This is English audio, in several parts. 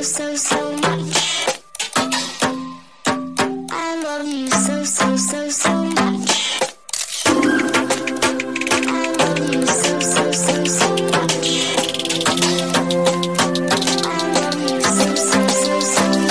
so much. I love you so much. I love you so much. I love you so much.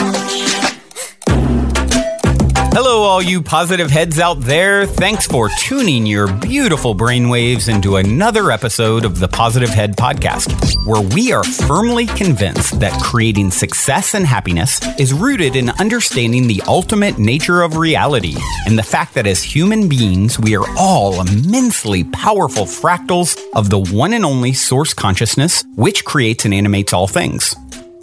Hello, all you positive heads out there. Thanks for tuning your beautiful brainwaves into another episode of the Positive Head Podcast, where we are firmly convinced that creating success and happiness is rooted in understanding the ultimate nature of reality and the fact that as human beings, we are all immensely powerful fractals of the one and only source consciousness, which creates and animates all things.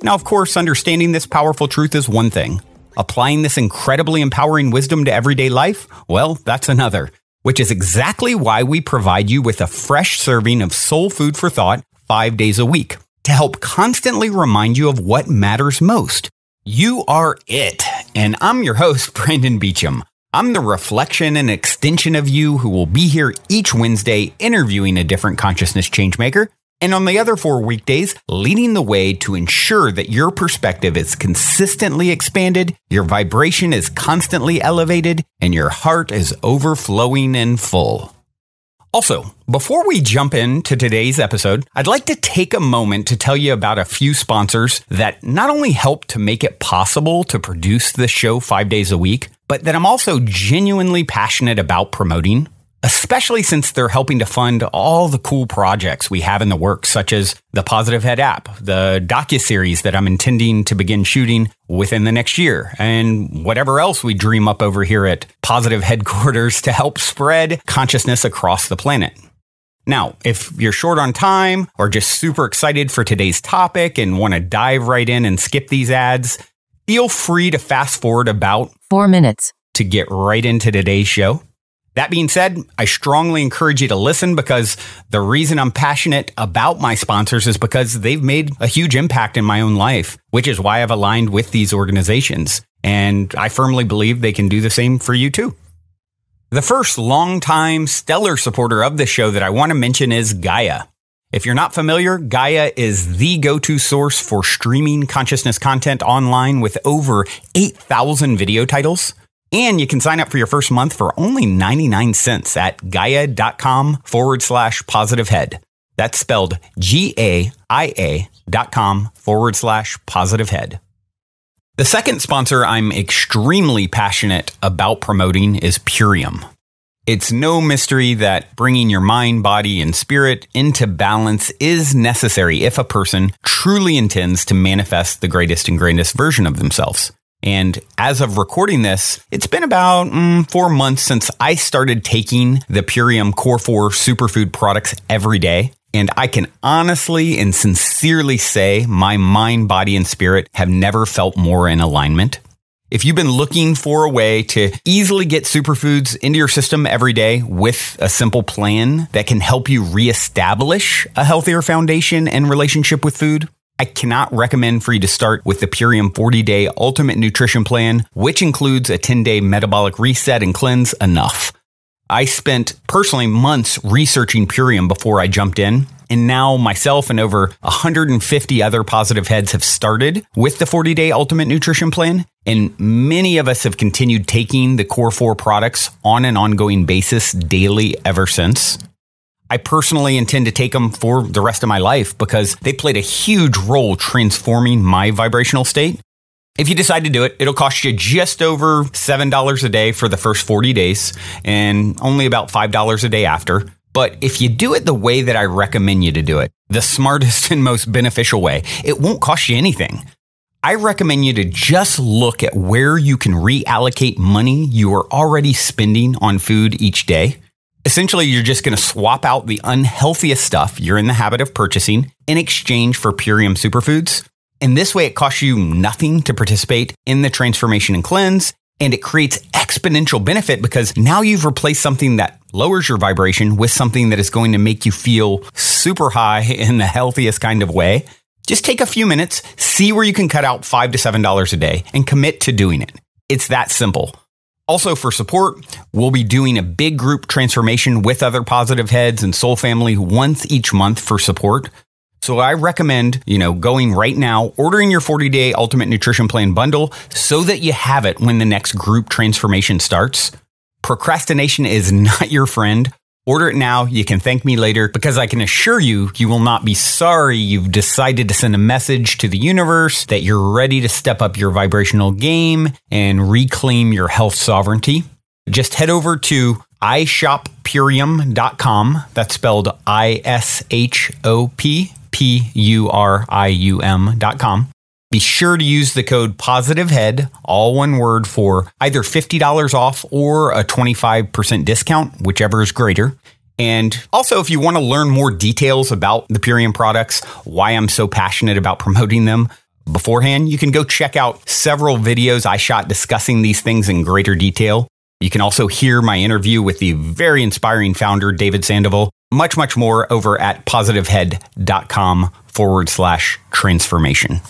Now, of course, understanding this powerful truth is one thing. Applying this incredibly empowering wisdom to everyday life, well, that's another, which is exactly why we provide you with a fresh serving of soul food for thought 5 days a week to help constantly remind you of what matters most. You are it. And I'm your host, Brandon Beecham. I'm the reflection and extension of you who will be here each Wednesday interviewing a different consciousness changemaker. And on the other 4 weekdays, leading the way to ensure that your perspective is consistently expanded, your vibration is constantly elevated, and your heart is overflowing and full. Also, before we jump into today's episode, I'd like to take a moment to tell you about a few sponsors that not only help to make it possible to produce this show 5 days a week, but that I'm also genuinely passionate about promoting. Especially since they're helping to fund all the cool projects we have in the works, such as the Positive Head app, the docuseries that I'm intending to begin shooting within the next year, and whatever else we dream up over here at Positive Headquarters to help spread consciousness across the planet. Now, if you're short on time or just super excited for today's topic and want to dive right in and skip these ads, feel free to fast forward about 4 minutes to get right into today's show. That being said, I strongly encourage you to listen because the reason I'm passionate about my sponsors is because they've made a huge impact in my own life, which is why I've aligned with these organizations. And I firmly believe they can do the same for you too. The first longtime stellar supporter of the show that I want to mention is Gaia. If you're not familiar, Gaia is the go-to source for streaming consciousness content online with over 8,000 video titles. And you can sign up for your first month for only 99 cents at gaia.com/positivehead. That's spelled GAIA.com/positivehead. The second sponsor I'm extremely passionate about promoting is Purium. It's no mystery that bringing your mind, body, and spirit into balance is necessary if a person truly intends to manifest the greatest and grandest version of themselves. And as of recording this, it's been about 4 months since I started taking the Purium Core 4 superfood products every day. And I can honestly and sincerely say my mind, body, and spirit have never felt more in alignment. If you've been looking for a way to easily get superfoods into your system every day with a simple plan that can help you reestablish a healthier foundation and relationship with food, I cannot recommend for you to start with the Purium 40-Day Ultimate Nutrition Plan, which includes a 10-day metabolic reset and cleanse enough. I spent personally months researching Purium before I jumped in, and now myself and over 150 other positive heads have started with the 40-Day Ultimate Nutrition Plan, and many of us have continued taking the Core 4 products on an ongoing basis daily ever since. I personally intend to take them for the rest of my life because they played a huge role transforming my vibrational state. If you decide to do it, it'll cost you just over $7 a day for the first 40 days and only about $5 a day after. But if you do it the way that I recommend you to do it, the smartest and most beneficial way, it won't cost you anything. I recommend you to just look at where you can reallocate money you are already spending on food each day. Essentially, you're just going to swap out the unhealthiest stuff you're in the habit of purchasing in exchange for Purium superfoods. And this way, it costs you nothing to participate in the transformation and cleanse. And it creates exponential benefit because now you've replaced something that lowers your vibration with something that is going to make you feel super high in the healthiest kind of way. Just take a few minutes, see where you can cut out $5 to $7 a day and commit to doing it. It's that simple. Also, for support, we'll be doing a big group transformation with other positive heads and soul family once each month for support. So I recommend, going right now, ordering your 40-day Ultimate Nutrition Plan bundle so that you have it when the next group transformation starts. Procrastination is not your friend. Order it now. You can thank me later, because I can assure you, you will not be sorry you've decided to send a message to the universe that you're ready to step up your vibrational game and reclaim your health sovereignty. Just head over to ishoppurium.com. That's spelled ISHOPPURIUM.com. Be sure to use the code POSITIVEHEAD, all one word, for either $50 off or a 25% discount, whichever is greater. And also, if you want to learn more details about the Purium products, why I'm so passionate about promoting them beforehand, you can go check out several videos I shot discussing these things in greater detail. You can also hear my interview with the very inspiring founder, David Sandoval. Much, much more over at positivehead.com/transformation.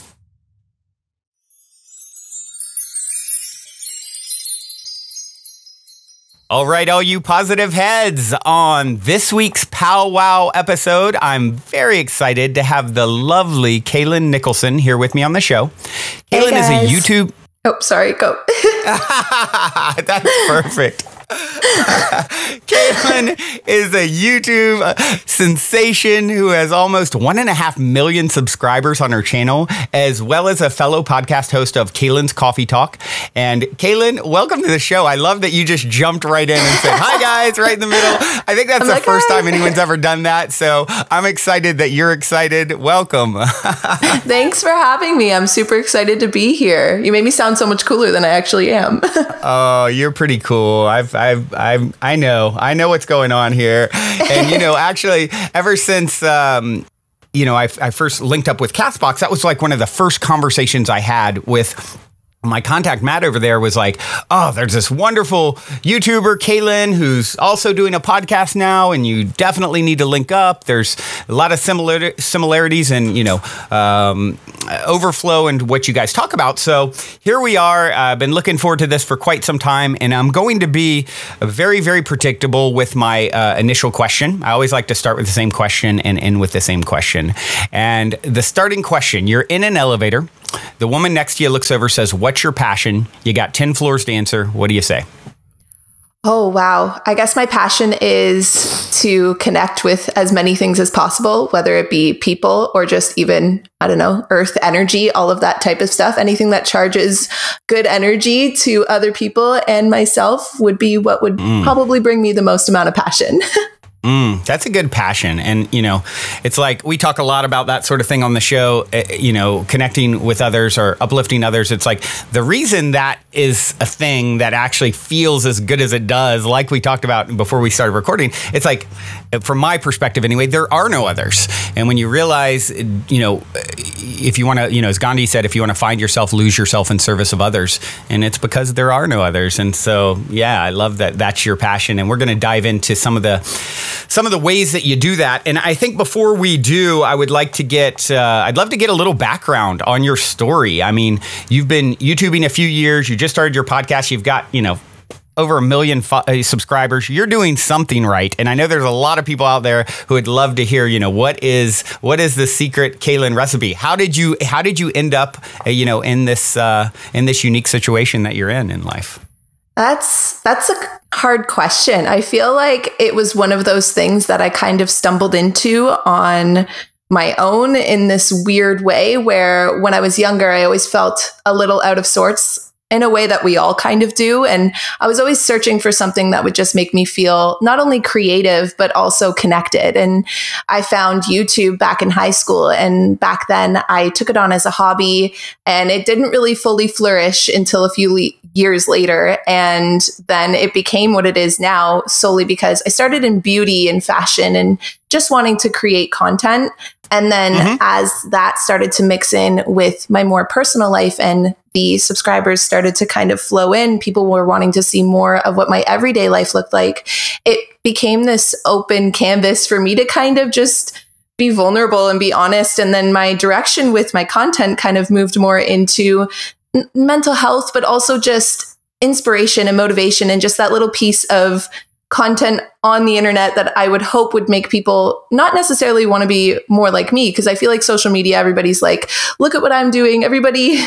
All right, all you positive heads, on this week's Powwow episode, I'm very excited to have the lovely Kalyn Nicholson here with me on the show. Kalyn is a YouTube... Oh, sorry, go. That's perfect. Kalyn is a YouTube sensation who has almost 1.5 million subscribers on her channel, as well as a fellow podcast host of Kalyn's Coffee Talk. And Kalyn, welcome to the show. I love that you just jumped right in and said, hi guys, right in the middle. I think that's the first time anyone's ever done that. So I'm excited that you're excited. Welcome. Thanks for having me. I'm super excited to be here. You made me sound so much cooler than I actually am. Oh, you're pretty cool. I know what's going on here. And, actually, ever since, I first linked up with Castbox, that was like one of the first conversations I had with my contact, Matt, over there. Was like, oh, there's this wonderful YouTuber, Kalyn, who's also doing a podcast now, and you definitely need to link up. There's a lot of similarities and, overflow and what you guys talk about. So here we are. I've been looking forward to this for quite some time, and I'm going to be very, very predictable with my initial question. I always like to start with the same question and end with the same question. And the starting question, you're in an elevator. The woman next to you looks over, says, what's your passion? You got 10 floors to answer. What do you say? Oh, wow. I guess my passion is to connect with as many things as possible, whether it be people or just even, earth energy, all of that type of stuff. Anything that charges good energy to other people and myself would be what would probably bring me the most amount of passion. That's a good passion. And, it's like we talk a lot about that sort of thing on the show, connecting with others or uplifting others. It's like the reason that is a thing that actually feels as good as it does, like we talked about before we started recording. It's like, from my perspective anyway, there are no others. And when you realize, if you want to, as Gandhi said, if you want to find yourself, lose yourself in service of others. And it's because there are no others. And so, yeah, I love that that's your passion. And we're going to dive into some of the ways that you do that. And I think before we do, I would like to I'd love to get a little background on your story. I mean, you've been YouTubing a few years. You just started your podcast. You've got, over 1 million subscribers. You're doing something right. And I know there's a lot of people out there who would love to hear, what is the secret Kalyn recipe? How did you end up, in this unique situation that you're in life? That's a hard question. I feel like it was one of those things that I kind of stumbled into on my own in this weird way, where when I was younger, I always felt a little out of sorts in a way that we all kind of do. And I was always searching for something that would just make me feel not only creative, but also connected. And I found YouTube back in high school. And back then I took it on as a hobby, and it didn't really fully flourish until a few years later. And then it became what it is now, solely because I started in beauty and fashion and just wanting to create content. And then as that started to mix in with my more personal life and the subscribers started to kind of flow in, people were wanting to see more of what my everyday life looked like. It became this open canvas for me to kind of just be vulnerable and be honest. And then my direction with my content kind of moved more into mental health, but also just inspiration and motivation and just that little piece of content on the internet that I would hope would make people not necessarily want to be more like me. Because I feel like social media, everybody's like, look at what I'm doing. Everybody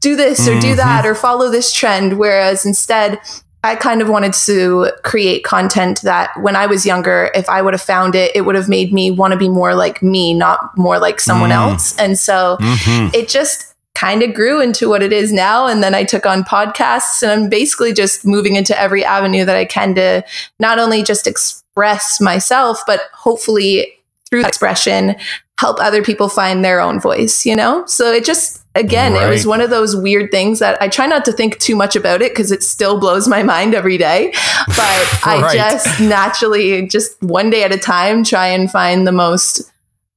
do this or do that or follow this trend. Whereas instead, I kind of wanted to create content that when I was younger, if I would have found it, it would have made me want to be more like me, not more like someone else. And so it just kind of grew into what it is now. And then I took on podcasts, and I'm basically just moving into every avenue that I can to not only just express myself, but hopefully through that expression, help other people find their own voice, you know? So it just, again, it was one of those weird things that I try not to think too much about it because it still blows my mind every day. But I just naturally, just one day at a time, try and find the most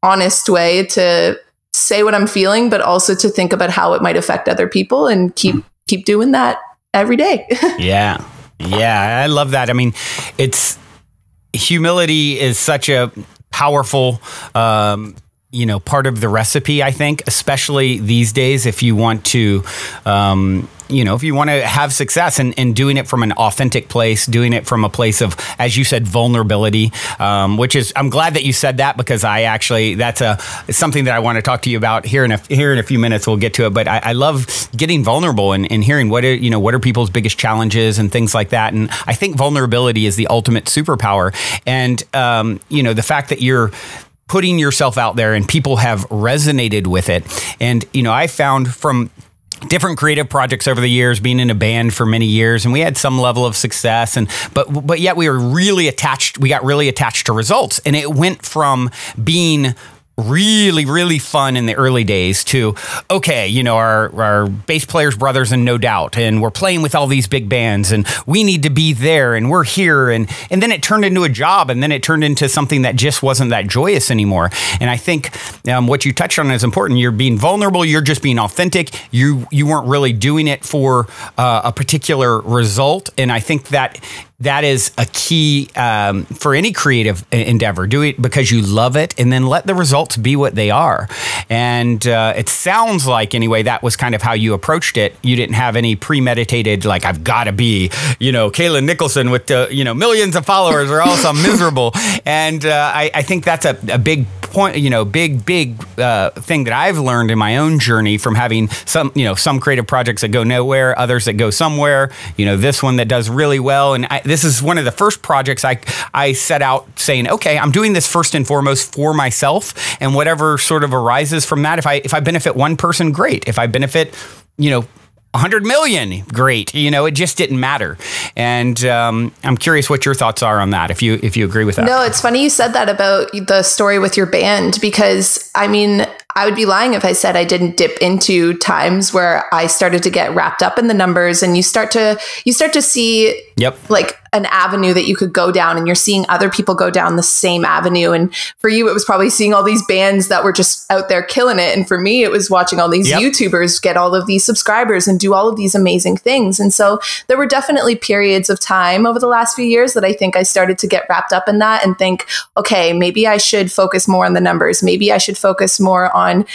honest way to say what I'm feeling, but also to think about how it might affect other people, and keep doing that every day. Yeah, I love that. I mean, humility is such a powerful, part of the recipe, I think, especially these days, if you want to, if you want to have success and doing it from an authentic place, doing it from a place of, as you said, vulnerability, which is, I'm glad that you said that, because it's something that I want to talk to you about here in a few minutes. We'll get to it, but I love getting vulnerable and hearing what are people's biggest challenges and things like that. And I think vulnerability is the ultimate superpower. And, the fact that you're putting yourself out there and people have resonated with it. And, I found from different creative projects over the years, being in a band for many years, and we had some level of success, but yet we got really attached to results. And it went from being really, really fun in the early days to, our bass player's brothers in No Doubt, and we're playing with all these big bands, and we need to be there, and we're here, and then it turned into a job, and then it turned into something that just wasn't that joyous anymore. And I think what you touched on is important. You're being vulnerable. You're just being authentic. You weren't really doing it for a particular result. And I think that is a key for any creative endeavor. Do it because you love it, and then let the results be what they are. And it sounds like, anyway, that was kind of how you approached it. You didn't have any premeditated, like, I've got to be, Kalyn Nicholson with, millions of followers, or else I'm miserable. And I think that's a big point, big thing that I've learned in my own journey from having some creative projects that go nowhere, others that go somewhere, this one that does really well. And this is one of the first projects I set out saying, okay, I'm doing this first and foremost for myself, and whatever sort of arises from that. If I benefit one person, great. If I benefit, 100 million, great. It just didn't matter. And I'm curious what your thoughts are on that, if you agree with that. No, it's funny you said that about the story with your band, because I would be lying if I said I didn't dip into times where I started to get wrapped up in the numbers, and you start to see like an avenue that you could go down, and you're seeing other people go down the same avenue. And for you, it was probably seeing all these bands that were just out there killing it. And for me, it was watching all these YouTubers get all of these subscribers and do all of these amazing things. And so there were definitely periods of time over the last few years that I think I started to get wrapped up in that and think, okay, maybe I should focus more on the numbers. Maybe I should focus more on,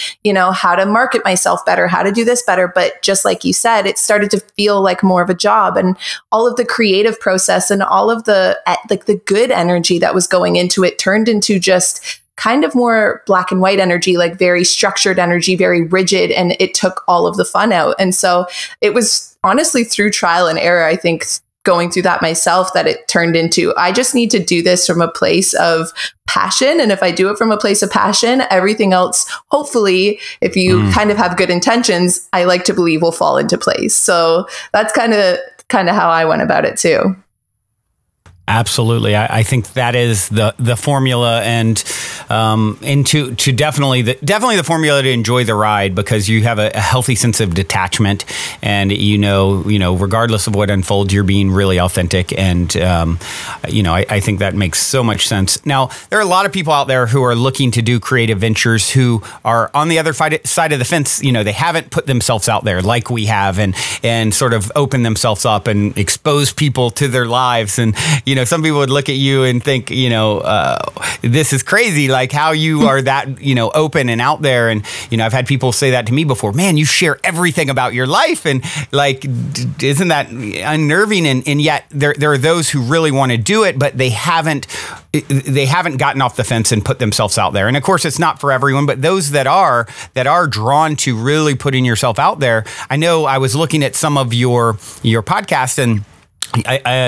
how to market myself better, how to do this better. But just like you said, it started to feel like more of a job, and all of the creative process and all of the good energy that was going into it turned into just kind of more black and white energy, like very structured energy, very rigid, and it took all of the fun out. And so it was honestly through trial and error, I think, going through that myself, that it turned into, I just need to do this from a place of passion. And if I do it from a place of passion, everything else, hopefully, if you kind of have good intentions, I like to believe will fall into place. So that's kind of how I went about it too. Absolutely. I think that is the formula, and to definitely the formula to enjoy the ride, because you have a healthy sense of detachment, and regardless of what unfolds, you're being really authentic. And I think that makes so much sense. Now, there are a lot of people out there who are looking to do creative ventures who are on the other side of the fence. They haven't put themselves out there like we have, and sort of open themselves up and expose people to their lives, and some people would look at you and think, this is crazy, like how you are that, open and out there. And, I've had people say that to me before, man, you share everything about your life. And like, isn't that unnerving? And yet there are those who really want to do it, but they haven't gotten off the fence and put themselves out there. And of course, it's not for everyone, but those that are drawn to really putting yourself out there. I know I was looking at some of your podcast, and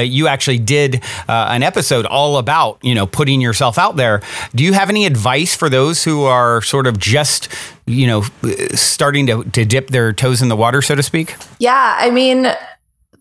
you actually did an episode all about, putting yourself out there. Do you have any advice for those who are sort of just, starting to dip their toes in the water, so to speak? Yeah. I mean,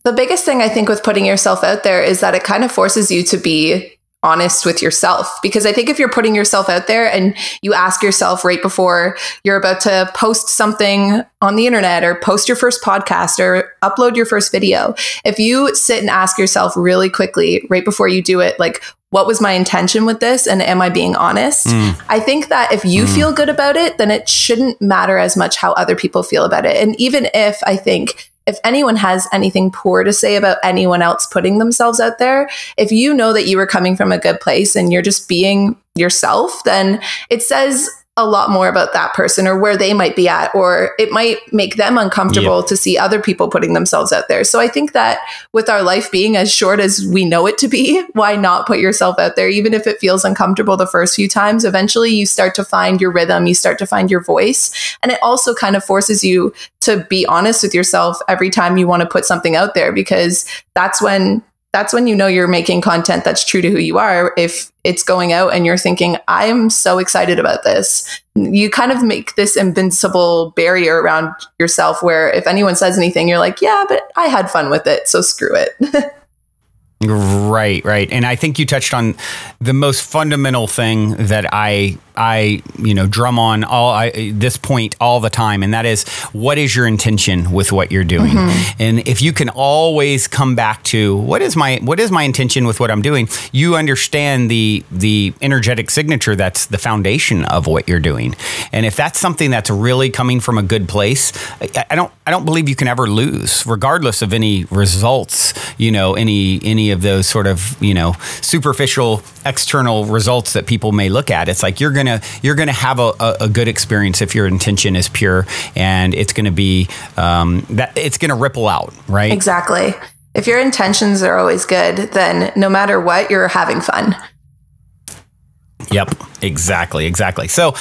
the biggest thing I think with putting yourself out there is that it kind of forces you to be honest with yourself. Because I think if you're putting yourself out there and you ask yourself right before you're about to post something on the internet or post your first podcast or upload your first video, if you sit and ask yourself really quickly right before you do it, like, what was my intention with this? And am I being honest? I think that if you feel good about it, then it shouldn't matter as much how other people feel about it. And even if if anyone has anything poor to say about anyone else putting themselves out there, if you know that you were coming from a good place and you're just being yourself, then it says a lot more about that person or where they might be at, or it might make them uncomfortable to see other people putting themselves out there. So I think that with our life being as short as we know it to be, why not put yourself out there? Even if it feels uncomfortable the first few times, eventually you start to find your rhythm, you start to find your voice. And it also kind of forces you to be honest with yourself every time you want to put something out there, because that's when you're making content that's true to who you are. If it's going out and you're thinking, I am so excited about this, you kind of make this invincible barrier around yourself where if anyone says anything, you're like, yeah, but I had fun with it, so screw it. Right. And I think you touched on the most fundamental thing that I drum on this point all the time. And that is, what is your intention with what you're doing? And if you can always come back to what is my intention with what I'm doing, you understand the energetic signature that's the foundation of what you're doing. And if that's something that's really coming from a good place, I don't believe you can ever lose, regardless of any results, any of those sort of, superficial external results that people may look at. It's like you're gonna have a good experience if your intention is pure, and it's gonna be that it's gonna ripple out, right? Exactly. If your intentions are always good, then no matter what, you're having fun. Yep, exactly. So,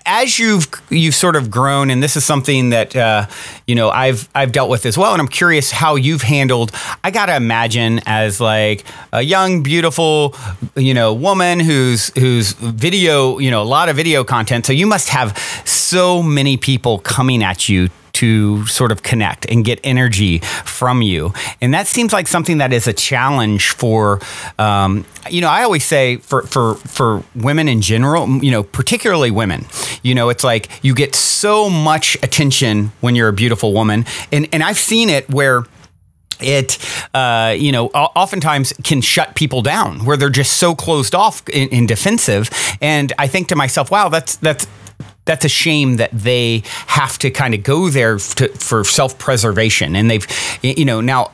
as you've sort of grown, and this is something that I've dealt with as well, and I'm curious how you've handled. I gotta imagine as like a young, beautiful, woman who's video, a lot of video content. So you must have so many people coming at you to sort of connect and get energy from you. And that seems like something that is a challenge for, I always say for women in general, particularly women, it's like you get so much attention when you're a beautiful woman. And I've seen it where it, oftentimes can shut people down, where they're just so closed off and defensive. And I think to myself, wow, that's a shame that they have to kind of go there for self-preservation. And they've, now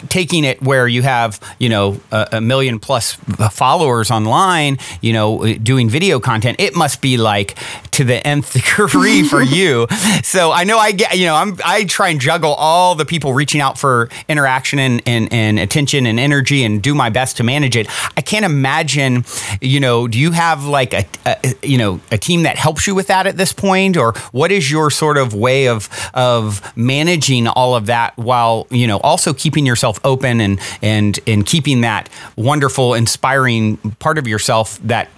taking it where you have, a million plus followers online, doing video content, it must be like to the nth degree for you. So I know I get, I try and juggle all the people reaching out for interaction and attention and energy and do my best to manage it. I can't imagine, do you have like a team that helps you with that at this point, or what is your sort of way of managing all of that while also keeping yourself open and keeping that wonderful, inspiring part of yourself that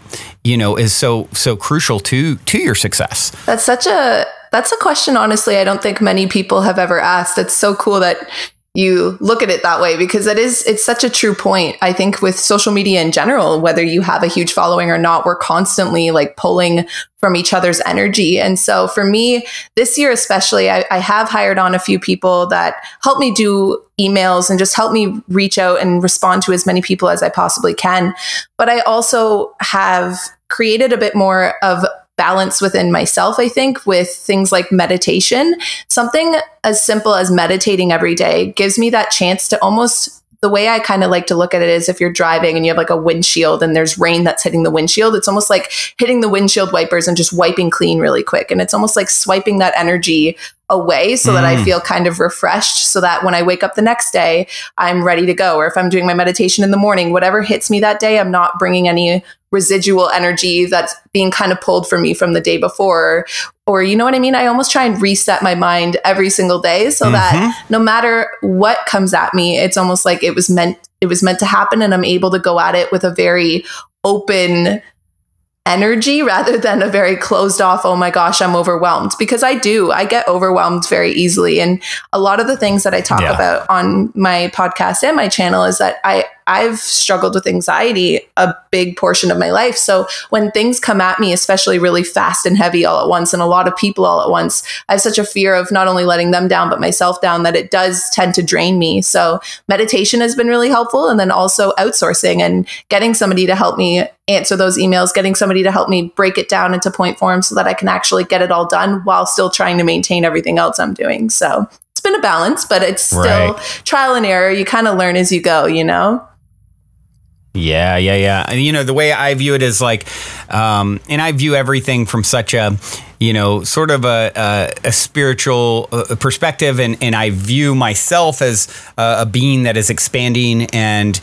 is so crucial to your success? That's a question, honestly, I don't think many people have ever asked. It's so cool that you look at it that way, because it's such a true point. I think with social media in general, whether you have a huge following or not, we're constantly like pulling from each other's energy. And so for me, this year especially, I have hired on a few people that help me do emails and just help me reach out and respond to as many people as I possibly can. But I also have created a bit more of balance within myself, I think, with things like meditation. Something as simple as meditating every day gives me that chance to almost the way I kind of like to look at it is if you're driving and you have like a windshield and there's rain that's hitting the windshield, it's almost like hitting the windshield wipers and just wiping clean really quick. And it's almost like swiping that energy away so that I feel kind of refreshed, so that when I wake up the next day, I'm ready to go. Or if I'm doing my meditation in the morning, whatever hits me that day, I'm not bringing any residual energy that's being kind of pulled from me from the day before. Or you know what I mean? I almost try and reset my mind every single day so that no matter what comes at me, it's almost like it was meant to happen, and I'm able to go at it with a very open energy rather than a very closed off, oh my gosh, I'm overwhelmed. Because I get overwhelmed very easily. And a lot of the things that I talk about on my podcast and my channel is that I've struggled with anxiety a big portion of my life. So when things come at me, especially really fast and heavy all at once, and a lot of people all at once, I have such a fear of not only letting them down, but myself down, that it does tend to drain me. So meditation has been really helpful. And then also outsourcing and getting somebody to help me answer those emails, getting somebody to help me break it down into point form so that I can actually get it all done while still trying to maintain everything else I'm doing. So it's been a balance, but it's still trial and error. You kind of learn as you go, you know? Yeah. And, you know, the way I view it is like, and I view everything from such a, you know, sort of a spiritual perspective, and I view myself as a being that is expanding, and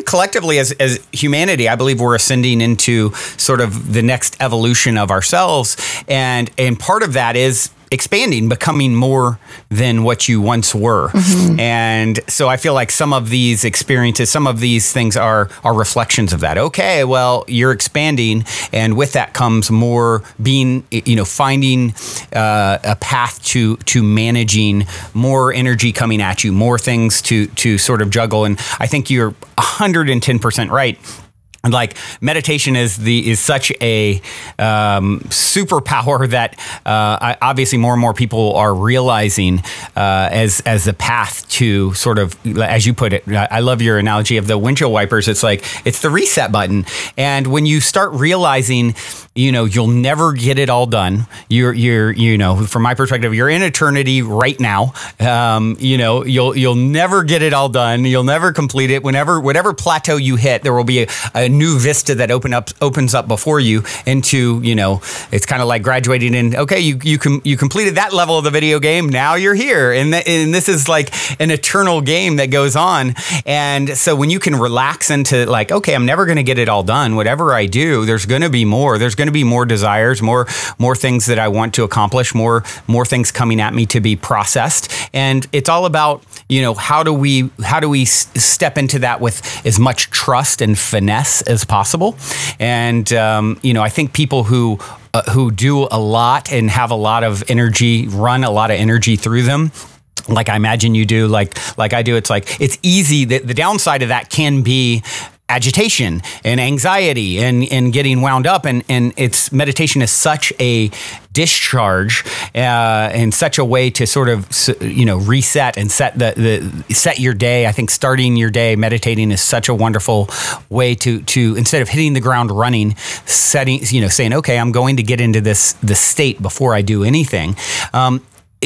collectively as humanity, I believe we're ascending into sort of the next evolution of ourselves, and part of that is expanding, becoming more than what you once were. And so I feel like some of these experiences, some of these things are reflections of that. Okay, well, you're expanding, and with that comes more being, you know, finding a path to managing more energy coming at you, more things to sort of juggle. And I think you're 110% right. And like meditation is such a superpower that obviously more and more people are realizing as the path to sort of, as you put it, I love your analogy of the windshield wipers. It's like it's the reset button, and when you start realizing, you know, you'll never get it all done. You're you know, from my perspective, you're in eternity right now. You know, you'll never get it all done. You'll never complete it. Whatever plateau you hit, there will be a new vista that opens up before you into, you know, it's kind of like graduating in, okay, you completed that level of the video game, now you're here, and this is like an eternal game that goes on. And so when you can relax into like, okay, I'm never going to get it all done, whatever I do, there's going to be more desires, more things that I want to accomplish, more things coming at me to be processed. And it's all about, you know, how do we step into that with as much trust and finesse as possible. And you know, I think people who do a lot and have a lot of energy, run a lot of energy through them, like I imagine you do, like I do, it's like it's easy. The downside of that can be agitation and anxiety and getting wound up, and it's meditation is such a discharge and such a way to sort of, you know, reset and set your day. I think starting your day meditating is such a wonderful way to instead of hitting the ground running, saying, okay, I'm going to get into this state before I do anything.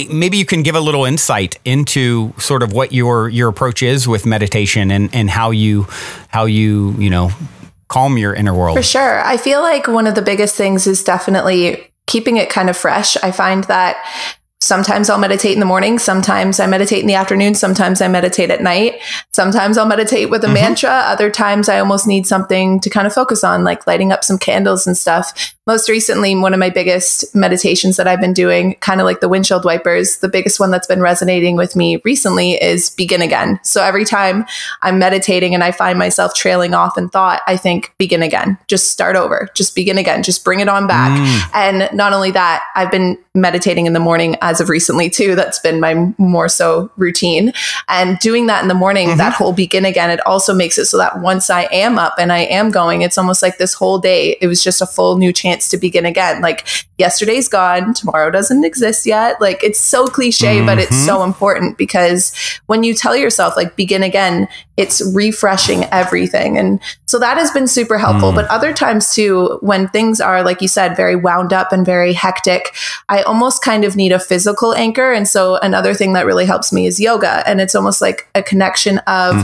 Maybe you can give a little insight into sort of what your approach is with meditation and how you know, calm your inner world. For sure. I feel like one of the biggest things is definitely keeping it kind of fresh. I find that sometimes I'll meditate in the morning. Sometimes I meditate in the afternoon. Sometimes I meditate at night. Sometimes I'll meditate with a mantra. Other times I almost need something to kind of focus on, like lighting up some candles and stuff. Most recently, one of my biggest meditations that I've been doing, kind of like the windshield wipers, the biggest one that's been resonating with me recently is begin again. So every time I'm meditating and I find myself trailing off in thought, I think begin again, just start over, just begin again, just bring it on back. And not only that, I've been meditating in the morning as of recently too. That's been my more so routine. And doing that in the morning, that whole begin again, it also makes it so that once I am up and I am going, it's almost like this whole day, it was just a full new chance chance to begin again. Like yesterday's gone, tomorrow doesn't exist yet. Like it's so cliche, but it's so important because when you tell yourself like begin again, it's refreshing everything. And so that has been super helpful. But other times too, when things are, like you said, very wound up and very hectic, I almost kind of need a physical anchor. And so another thing that really helps me is yoga. And it's almost like a connection of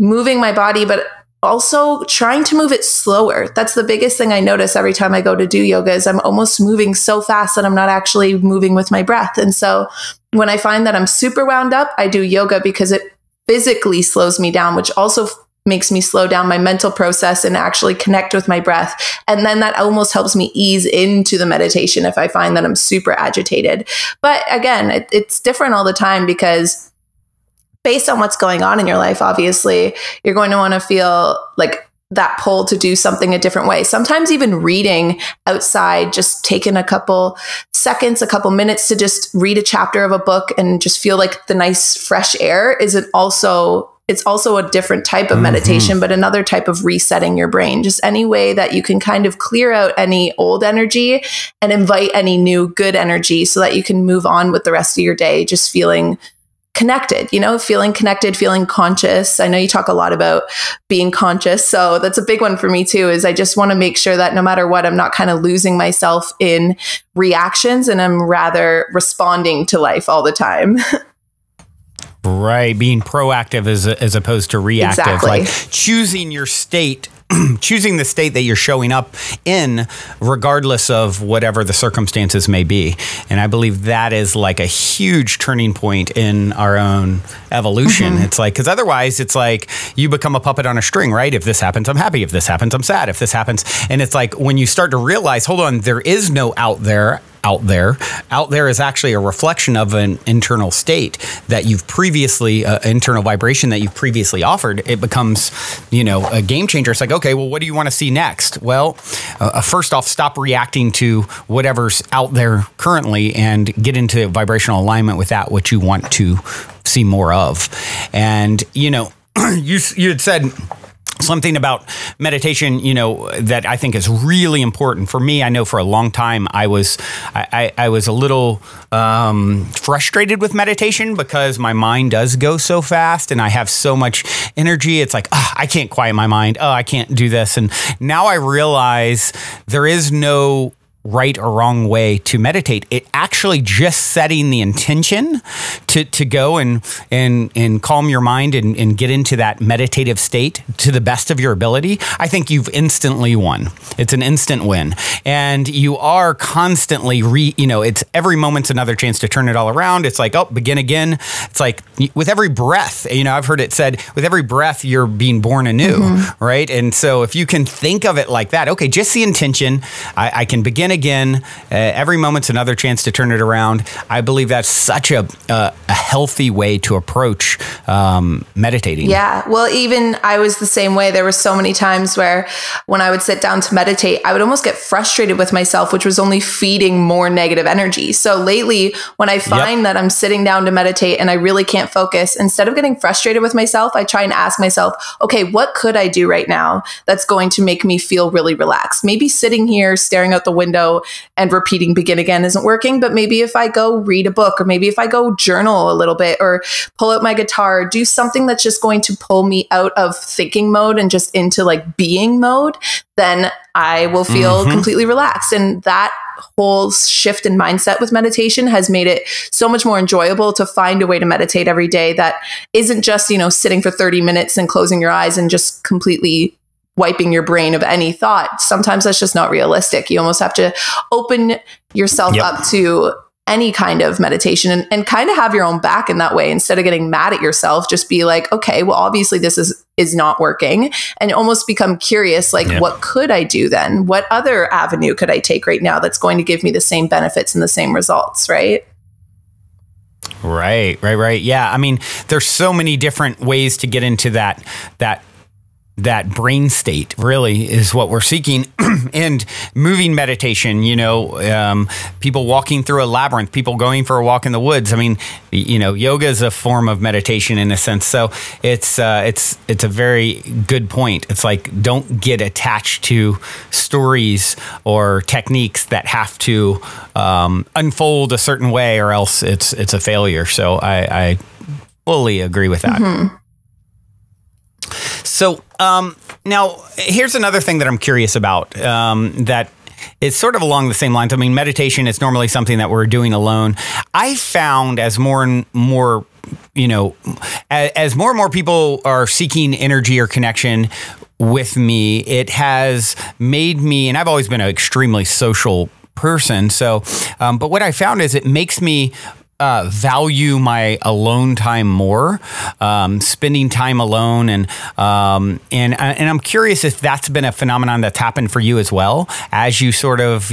moving my body, but also trying to move it slower. That's the biggest thing I notice every time I go to do yoga is I'm almost moving so fast that I'm not actually moving with my breath. And so when I find that I'm super wound up, I do yoga because it physically slows me down, which also makes me slow down my mental process and actually connect with my breath. And then that almost helps me ease into the meditation if I find that I'm super agitated. But again, it's different all the time because based on what's going on in your life, obviously, you're going to want to feel like that pull to do something a different way. Sometimes even reading outside, just taking a couple seconds, a couple minutes to just read a chapter of a book and just feel like the nice fresh air it's also a different type of meditation, but another type of resetting your brain. Just any way that you can kind of clear out any old energy and invite any new good energy so that you can move on with the rest of your day, just feeling connected, feeling connected, feeling conscious. I know you talk a lot about being conscious. So that's a big one for me too, is I just want to make sure that no matter what, I'm not kind of losing myself in reactions and I'm rather responding to life all the time. Right. Being proactive as opposed to reactive. Exactly. Like choosing your state, choosing the state that you're showing up in, regardless of whatever the circumstances may be. And I believe that is like a huge turning point in our own evolution. It's like, because otherwise it's like you become a puppet on a string, right? If this happens, I'm happy. If this happens, I'm sad. If this happens. And it's like when you start to realize, hold on, there is no out there. Out there is actually a reflection of an internal state that you've previously, internal vibration that you've previously offered. It becomes, a game changer. It's like, okay, well, what do you want to see next? Well, first off, stop reacting to whatever's out there currently and get into vibrational alignment with that, what you want to see more of. And, you had said something about meditation, that I think is really important for me. I know for a long time I was a little frustrated with meditation because my mind does go so fast and I have so much energy. It's like, I can't quiet my mind. I can't do this. And now I realize there is no right or wrong way to meditate. It actually just setting the intention to go and calm your mind and get into that meditative state to the best of your ability. I think you've instantly won. It's an instant win. And you are constantly it's every moment's another chance to turn it all around. It's like, begin again. It's like with every breath, I've heard it said, with every breath, you're being born anew, right? And so if you can think of it like that, okay, just the intention, I can begin again. Every moment's another chance to turn it around. I believe that's such a healthy way to approach meditating. Yeah. Well, even I was the same way. There were so many times where when I would sit down to meditate, I would almost get frustrated with myself, which was only feeding more negative energy. So lately, when I find that I'm sitting down to meditate and I really can't focus, instead of getting frustrated with myself, I try and ask myself, okay, what could I do right now that's going to make me feel really relaxed? Maybe sitting here staring out the window and repeating begin again isn't working, but maybe if I go read a book, or maybe if I go journal a little bit, or pull out my guitar, do something that's just going to pull me out of thinking mode and just into like being mode, then I will feel completely relaxed. And that whole shift in mindset with meditation has made it so much more enjoyable to find a way to meditate every day that isn't just, sitting for 30 minutes and closing your eyes and just completely wiping your brain of any thought. Sometimes that's just not realistic. You almost have to open yourself up to any kind of meditation and kind of have your own back in that way. Instead of getting mad at yourself, just be like, okay, well, obviously this is not working, and almost become curious, like, what could I do then? What other avenue could I take right now that's going to give me the same benefits and the same results, right? Right. Yeah. I mean, there's so many different ways to get into that that brain state really is what we're seeking. And moving meditation, people walking through a labyrinth, people going for a walk in the woods. I mean, yoga is a form of meditation in a sense. So it's a very good point. It's like, don't get attached to stories or techniques that have to unfold a certain way, or else it's a failure. So I fully agree with that. Mm-hmm. So now here's another thing that I'm curious about, that is sort of along the same lines. I mean, meditation is normally something that we're doing alone. I found as more and more, as more and more people are seeking energy or connection with me, it has made me, and I've always been an extremely social person. So, but what I found is it makes me value my alone time more, spending time alone, and I'm curious if that's been a phenomenon that's happened for you as well, as you sort of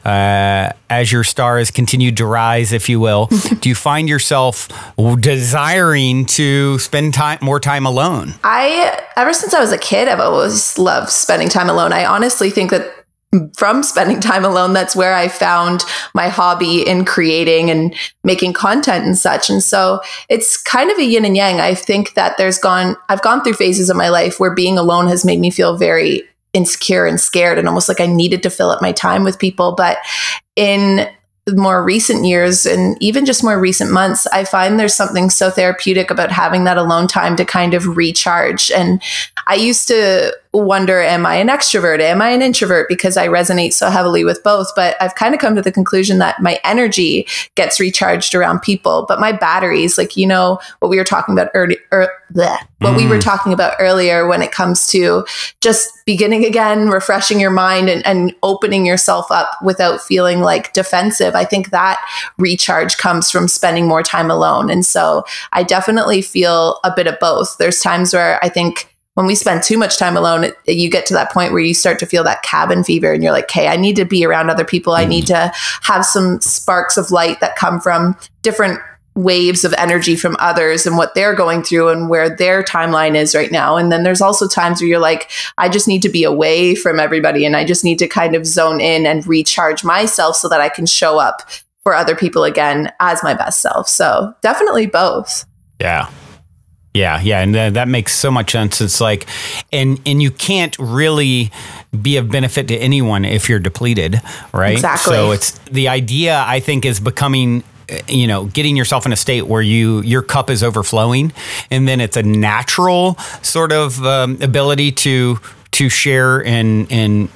as your star has continued to rise, if you will. Do you find yourself desiring to spend more time alone? Ever since I was a kid, I've always loved spending time alone. I honestly think that from spending time alone, that's where I found my hobby in creating and making content and such. And so it's kind of a yin and yang. I think that I've gone through phases of my life where being alone has made me feel very insecure and scared, and almost like I needed to fill up my time with people. But in more recent years, and even just more recent months, I find there's something so therapeutic about having that alone time to kind of recharge. And I used to wonder, am I an extrovert? Am I an introvert? Because I resonate so heavily with both. But I've kind of come to the conclusion that my energy gets recharged around people, but my batteries, like, what we were talking about we were talking about earlier when it comes to just beginning again, refreshing your mind and opening yourself up without feeling like defensive. I think that recharge comes from spending more time alone. And so I definitely feel a bit of both. There's times where I think when we spend too much time alone, you get to that point where you start to feel that cabin fever, and you're like, hey, I need to be around other people. I need to have some sparks of light that come from different waves of energy from others and what they're going through and where their timeline is right now. And then there's also times where you're like, I just need to be away from everybody, and I just need to kind of zone in and recharge myself so that I can show up for other people again as my best self. So definitely both. Yeah. And that makes so much sense. It's like, and you can't really be of benefit to anyone if you're depleted, right? Exactly. So it's the idea, I think, is becoming, getting yourself in a state where your cup is overflowing, and then it's a natural sort of ability to share and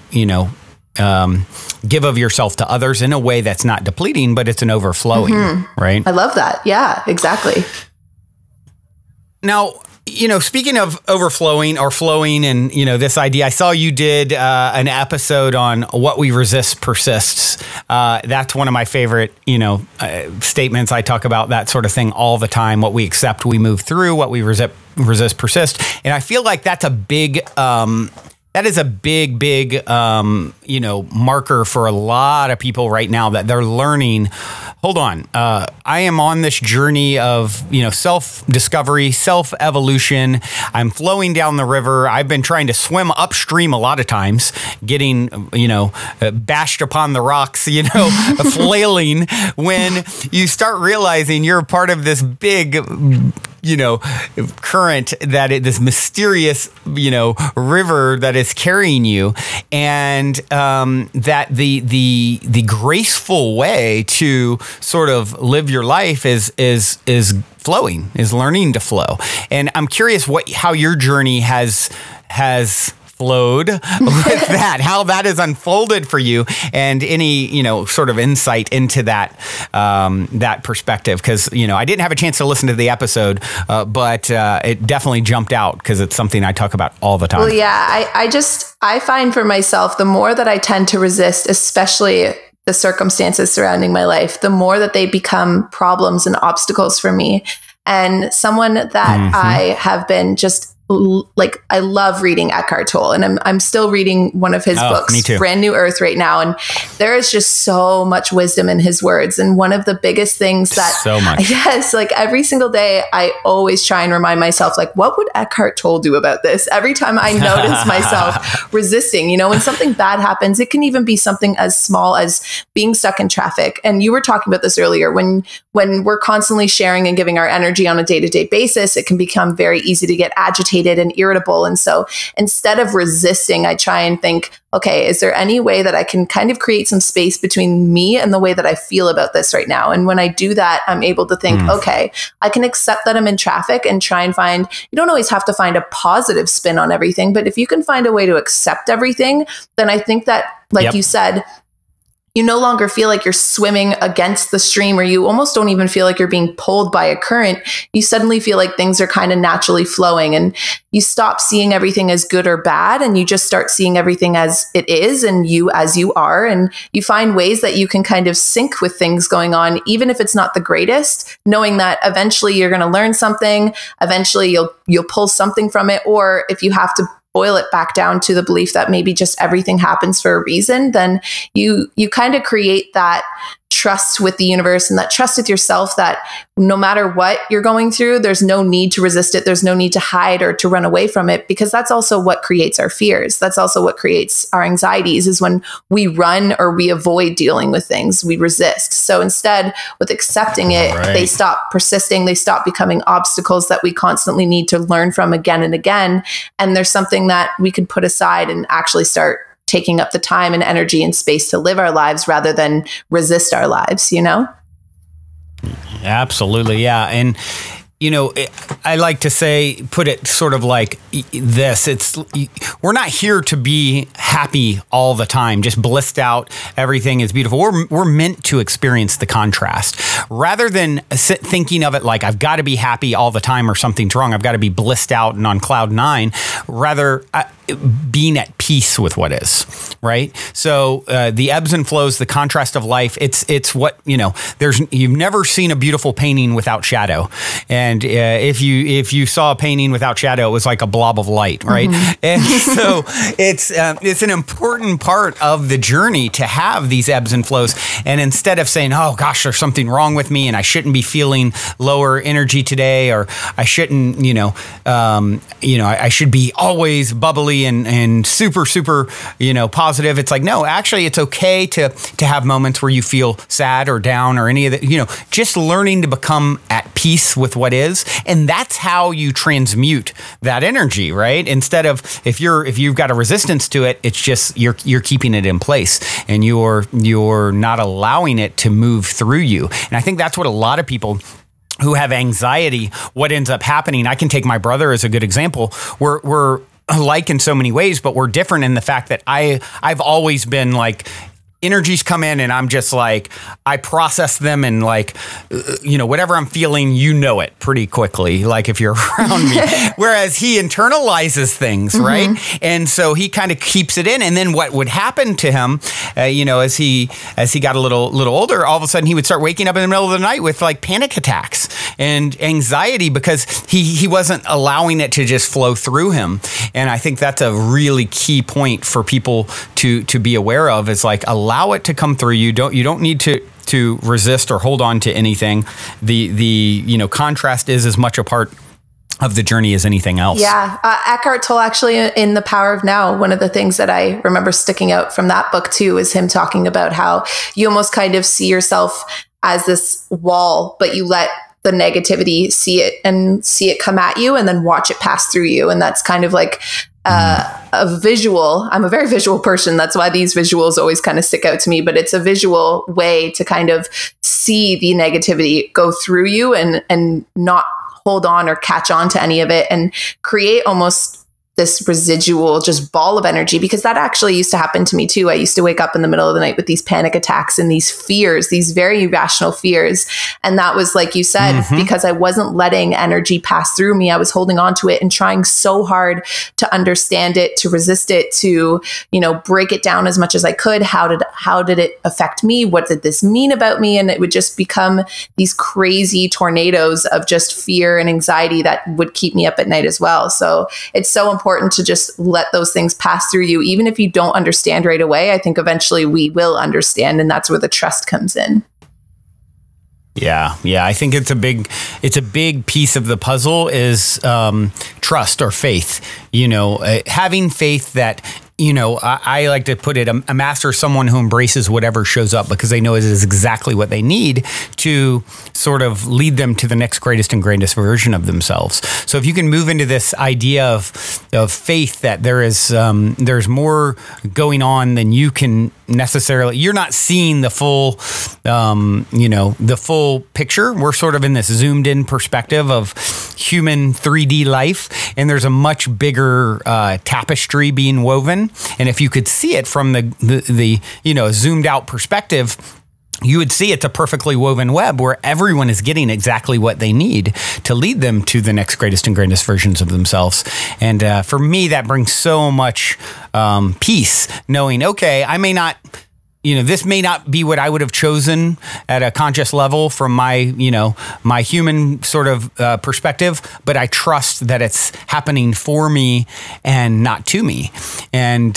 give of yourself to others in a way that's not depleting, but it's an overflowing, right? I love that. Yeah, exactly. Now, speaking of overflowing or flowing and, this idea, I saw you did an episode on what we resist persists. That's one of my favorite, statements. I talk about that sort of thing all the time. What we accept, we move through. What we resist persist. And I feel like that's a big... that is a big, marker for a lot of people right now, that they're learning, hold on, I am on this journey of, self-discovery, self-evolution. I'm flowing down the river. I've been trying to swim upstream a lot of times, getting, bashed upon the rocks, flailing, when you start realizing you're a part of this big, current, this mysterious, river that is carrying you, and that the graceful way to sort of live your life is flowing, is learning to flow. And I'm curious how your journey has flowed with that, how that has unfolded for you, and any, sort of insight into that, that perspective. Cause, I didn't have a chance to listen to the episode, but it definitely jumped out because it's something I talk about all the time. Well, yeah, I find for myself, the more that I tend to resist, especially the circumstances surrounding my life, the more that they become problems and obstacles for me. And someone that I have been just like I love reading Eckhart Tolle, and I'm still reading one of his books, me too. Brand New Earth, right now. And there is just so much wisdom in his words. And one of the biggest things that, so much. yes, like every single day, I always try and remind myself, like, what would Eckhart Tolle do about this? Every time I notice myself resisting, you know, when something bad happens, it can even be something as small as being stuck in traffic. And you were talking about this earlier, when we're constantly sharing and giving our energy on a day-to-day basis, it can become very easy to get agitated and irritable. And so instead of resisting, I try and think, okay, is there any way that I can kind of create some space between me and the way that I feel about this right now? And when I do that, I'm able to think, okay, I can accept that I'm in traffic and try and find, you don't always have to find a positive spin on everything, but if you can find a way to accept everything, then I think that, like you said, you no longer feel like you're swimming against the stream, or you almost don't even feel like you're being pulled by a current. You suddenly feel like things are kind of naturally flowing, and you stop seeing everything as good or bad, and you just start seeing everything as it is and you as you are. And you find ways that you can kind of sync with things going on, even if it's not the greatest, knowing that eventually you're going to learn something. Eventually you'll pull something from it. Or if you have to boil it back down to the belief that maybe just everything happens for a reason, then you kind of create that trust with the universe and that trust with yourself that no matter what you're going through, there's no need to resist it. There's no need to hide or to run away from it, because that's also what creates our fears. That's also what creates our anxieties, is when we run or we avoid dealing with things, we resist. So instead, with accepting it, they stop persisting. They stop becoming obstacles that we constantly need to learn from again and again. And there's something that we can put aside and actually start taking up the time and energy and space to live our lives rather than resist our lives, you know? Absolutely. Yeah. And, you know, I like to say, put it sort of like this. We're not here to be happy all the time, just blissed out. Everything is beautiful. We're meant to experience the contrast rather than thinking of it like I've got to be happy all the time or something's wrong. I've got to be blissed out and on cloud nine. Rather, being at peace with what is, right? So the ebbs and flows, the contrast of life, it's what, you know, you've never seen a beautiful painting without shadow. And if you saw a painting without shadow, it was like a blob of light, right? And so it's an important part of the journey to have these ebbs and flows. And instead of saying, oh gosh, there's something wrong with me and I shouldn't be feeling lower energy today, or I shouldn't, I should be always bubbly and super, positive. It's like, no, actually it's okay to have moments where you feel sad or down or any of that, just learning to become at peace with what is. And that's how you transmute that energy, right? Instead of, if you've got a resistance to it, it's just, you're keeping it in place and you're not allowing it to move through you. And I think that's what a lot of people who have anxiety, what ends up happening, I can take my brother as a good example. We're alike in so many ways, but we're different in the fact that I've always been like, energies come in and I'm just like, I process them and like, whatever I'm feeling, it pretty quickly, like if you're around me. Whereas he internalizes things, right? And so he kind of keeps it in. And then what would happen to him, as he got a little older, all of a sudden he would start waking up in the middle of the night with like panic attacks and anxiety because he wasn't allowing it to just flow through him. And I think that's a really key point for people to be aware of, is like, allow it to come through you. You don't need to resist or hold on to anything. The contrast is as much a part of the journey as anything else. Yeah. Eckhart Tolle, actually, in The Power of Now, one of the things that I remember sticking out from that book too is him talking about how you almost kind of see yourself as this wall, but you let the negativity see it come at you and then watch it pass through you. And that's kind of like a visual. I'm a very visual person. That's why these visuals always kind of stick out to me, but it's a visual way to kind of see the negativity go through you and not hold on or catch on to any of it, and create almost this residual just ball of energy, because that actually used to happen to me too. I used to wake up in the middle of the night with these panic attacks and these fears, these very irrational fears. And that was, like you said, because I wasn't letting energy pass through me. I was holding on to it and trying so hard to understand it, to resist it, to, break it down as much as I could. How did it affect me? What did this mean about me? And it would just become these crazy tornadoes of just fear and anxiety that would keep me up at night as well. So it's so important to just let those things pass through you. Even if you don't understand right away, I think eventually we will understand. And that's where the trust comes in. Yeah. I think it's a big piece of the puzzle is trust or faith. Having faith that, I like to put it, a master is someone who embraces whatever shows up because they know it is exactly what they need to sort of lead them to the next greatest and greatest version of themselves. So if you can move into this idea of faith that there's more going on than you can necessarily, you're not seeing the full, the full picture. We're sort of in this zoomed in perspective of human 3D life, and there's a much bigger tapestry being woven. And if you could see it from the zoomed out perspective, you would see it's a perfectly woven web where everyone is getting exactly what they need to lead them to the next greatest and greatest versions of themselves. And for me, that brings so much peace, knowing, okay, I may not, this may not be what I would have chosen at a conscious level from my, my human sort of perspective, but I trust that it's happening for me and not to me. And,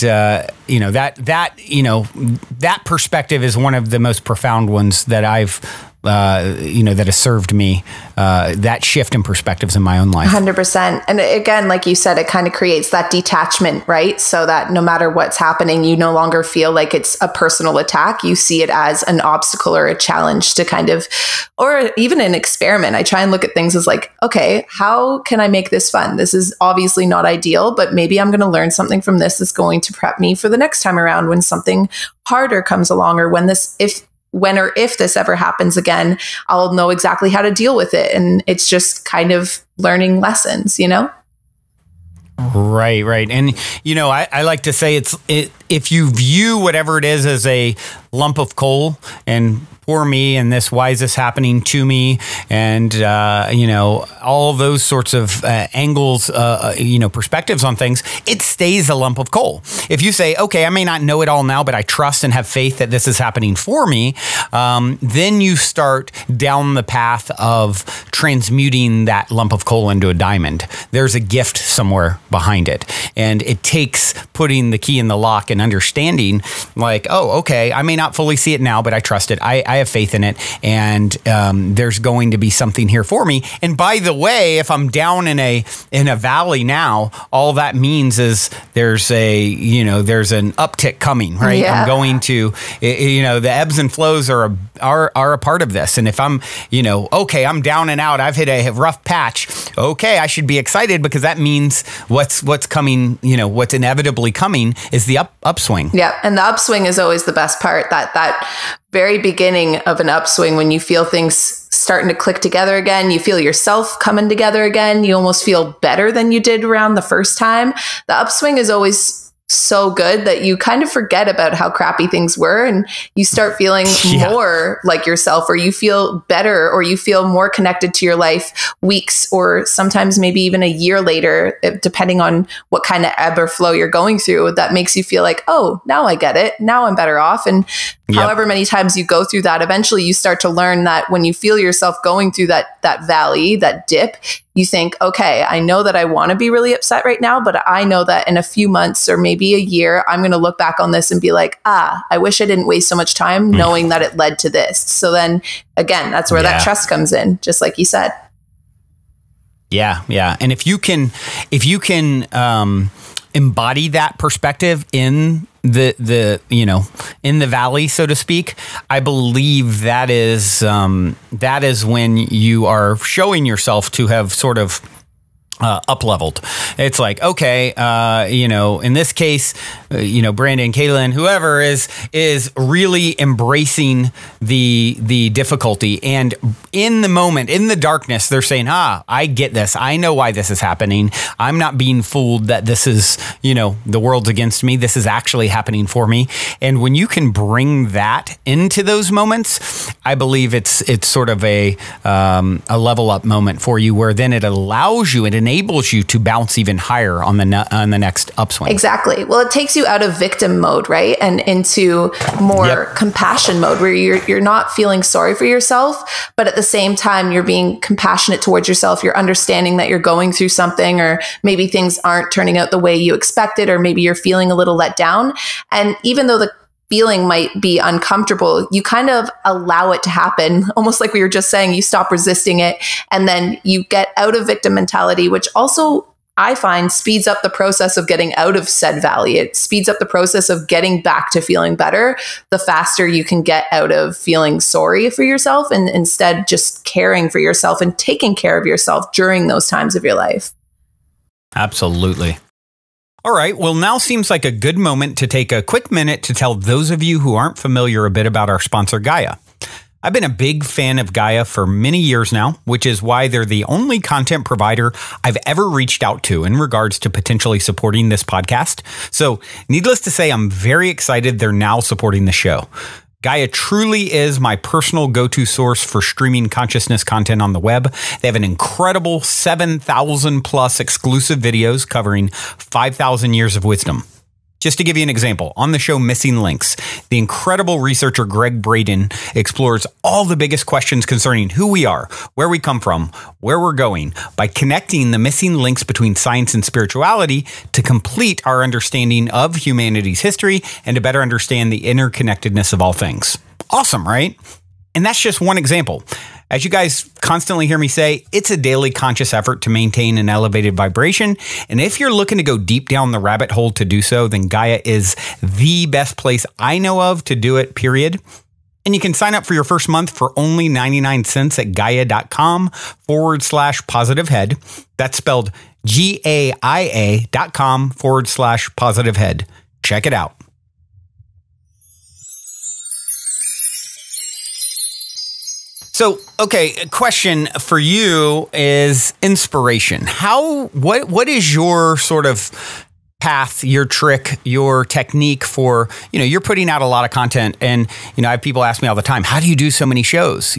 that perspective is one of the most profound ones that I've, that has served me, that shift in perspectives in my own life. 100%. And again, like you said, it kind of creates that detachment, right? So that no matter what's happening, you no longer feel like it's a personal attack. You see it as an obstacle or a challenge to kind of, or even an experiment. I try and look at things as like, okay, how can I make this fun? This is obviously not ideal, but maybe I'm going to learn something from this that's going to prep me for the next time around when something harder comes along, or when or if this ever happens again, I'll know exactly how to deal with it. And it's just kind of learning lessons, Right. And, I like to say if you view whatever it is as a lump of coal, and for me, and this, why is this happening to me? And, all those sorts of angles, perspectives on things, it stays a lump of coal. If you say, okay, I may not know it all now, but I trust and have faith that this is happening for me, then you start down the path of transmuting that lump of coal into a diamond. There's a gift somewhere behind it. And it takes putting the key in the lock and understanding like, oh, okay, I may not fully see it now, but I trust it. I have faith in it, and there's going to be something here for me. And by the way, if I'm down in a valley now, all that means is there's an uptick coming, right? Yeah. I'm going to, the ebbs and flows are a part of this. And if I'm, okay, I'm down and out, I've hit a rough patch. Okay, I should be excited because that means what's coming, what's inevitably coming is the upswing. Yeah, and the upswing is always the best part. That very beginning of an upswing, when you feel things starting to click together again, you feel yourself coming together again, you almost feel better than you did around the first time. The upswing is always so good that you kind of forget about how crappy things were, and you start feeling more like yourself, or you feel better, or you feel more connected to your life weeks or sometimes maybe even a year later, depending on what kind of ebb or flow you're going through. That makes you feel like, oh, now I get it. Now I'm better off. And however many times you go through that, eventually you start to learn that when you feel yourself going through that valley, that dip, you think, okay, I know that I want to be really upset right now, but I know that in a few months or maybe a year, I'm going to look back on this and be like, I wish I didn't waste so much time knowing that it led to this. So then again, that's where that trust comes in, just like you said. Yeah. And if you can embody that perspective in the in the valley, so to speak, I believe that is when you are showing yourself to have sort of up leveled. It's like, okay, in this case, Brandon, Kalyn, whoever is really embracing the difficulty. And in the moment, in the darkness, they're saying, I get this. I know why this is happening. I'm not being fooled that this is, the world's against me. This is actually happening for me. And when you can bring that into those moments, I believe it's sort of a level up moment for you, where then it allows you, it enables you to bounce even higher on the next upswing. Exactly. Well, it takes you out of victim mode, right? And into more compassion mode, where you're not feeling sorry for yourself, but at the same time, you're being compassionate towards yourself. You're understanding that you're going through something, or maybe things aren't turning out the way you expected, or maybe you're feeling a little let down. And even though the feeling might be uncomfortable, you kind of allow it to happen, almost like we were just saying. You stop resisting it, and then you get out of victim mentality, which also I find speeds up the process of getting out of said valley. It speeds up the process of getting back to feeling better. The faster you can get out of feeling sorry for yourself, and instead just caring for yourself and taking care of yourself during those times of your life. Absolutely. All right. Well, now seems like a good moment to take a quick minute to tell those of you who aren't familiar a bit about our sponsor, Gaia. I've been a big fan of Gaia for many years now, which is why they're the only content provider I've ever reached out to in regards to potentially supporting this podcast. So needless to say, I'm very excited they're now supporting the show. Gaia truly is my personal go-to source for streaming consciousness content on the web. They have an incredible 7,000 plus exclusive videos covering 5,000 years of wisdom. Just to give you an example, on the show Missing Links, the incredible researcher Greg Braden explores all the biggest questions concerning who we are, where we come from, where we're going, by connecting the missing links between science and spirituality to complete our understanding of humanity's history and to better understand the interconnectedness of all things. Awesome, right? And that's just one example. As you guys constantly hear me say, it's a daily conscious effort to maintain an elevated vibration. And if you're looking to go deep down the rabbit hole to do so, then Gaia is the best place I know of to do it, period. And you can sign up for your first month for only 99 cents at gaia.com/positivehead. That's spelled GAIA.com/positivehead. Check it out. So, okay, a question for you is inspiration. What is your sort of path, your trick, your technique for, you're putting out a lot of content, and, I have people ask me all the time, how do you do so many shows,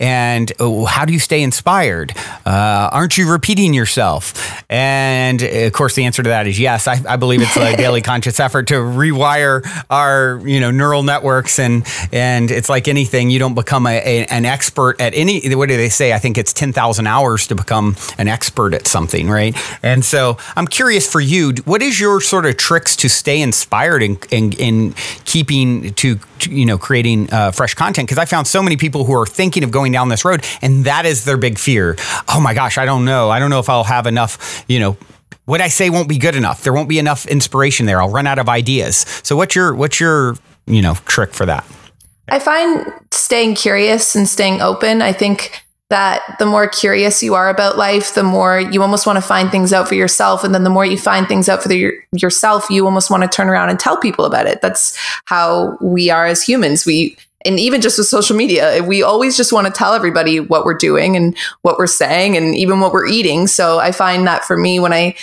and how do you stay inspired? Aren't you repeating yourself? And of course, the answer to that is yes. I believe it's a daily conscious effort to rewire our, neural networks. And it's like anything, you don't become an expert at any, what do they say? I think it's 10,000 hours to become an expert at something, right? And so I'm curious for you, what is your sort of tricks to stay inspired in keeping to creating fresh content? Because I found so many people who are thinking of going down this road, and that is their big fear. Oh my gosh, I don't know if I'll have enough, what I say won't be good enough. There won't be enough inspiration there. I'll run out of ideas. So what's your trick for that? I find staying curious and staying open. I think that the more curious you are about life, the more you almost want to find things out for yourself. And then the more you find things out for yourself, you almost want to turn around and tell people about it. That's how we are as humans. And even just with social media, we always just want to tell everybody what we're doing and what we're saying and even what we're eating. So I find that for me, when I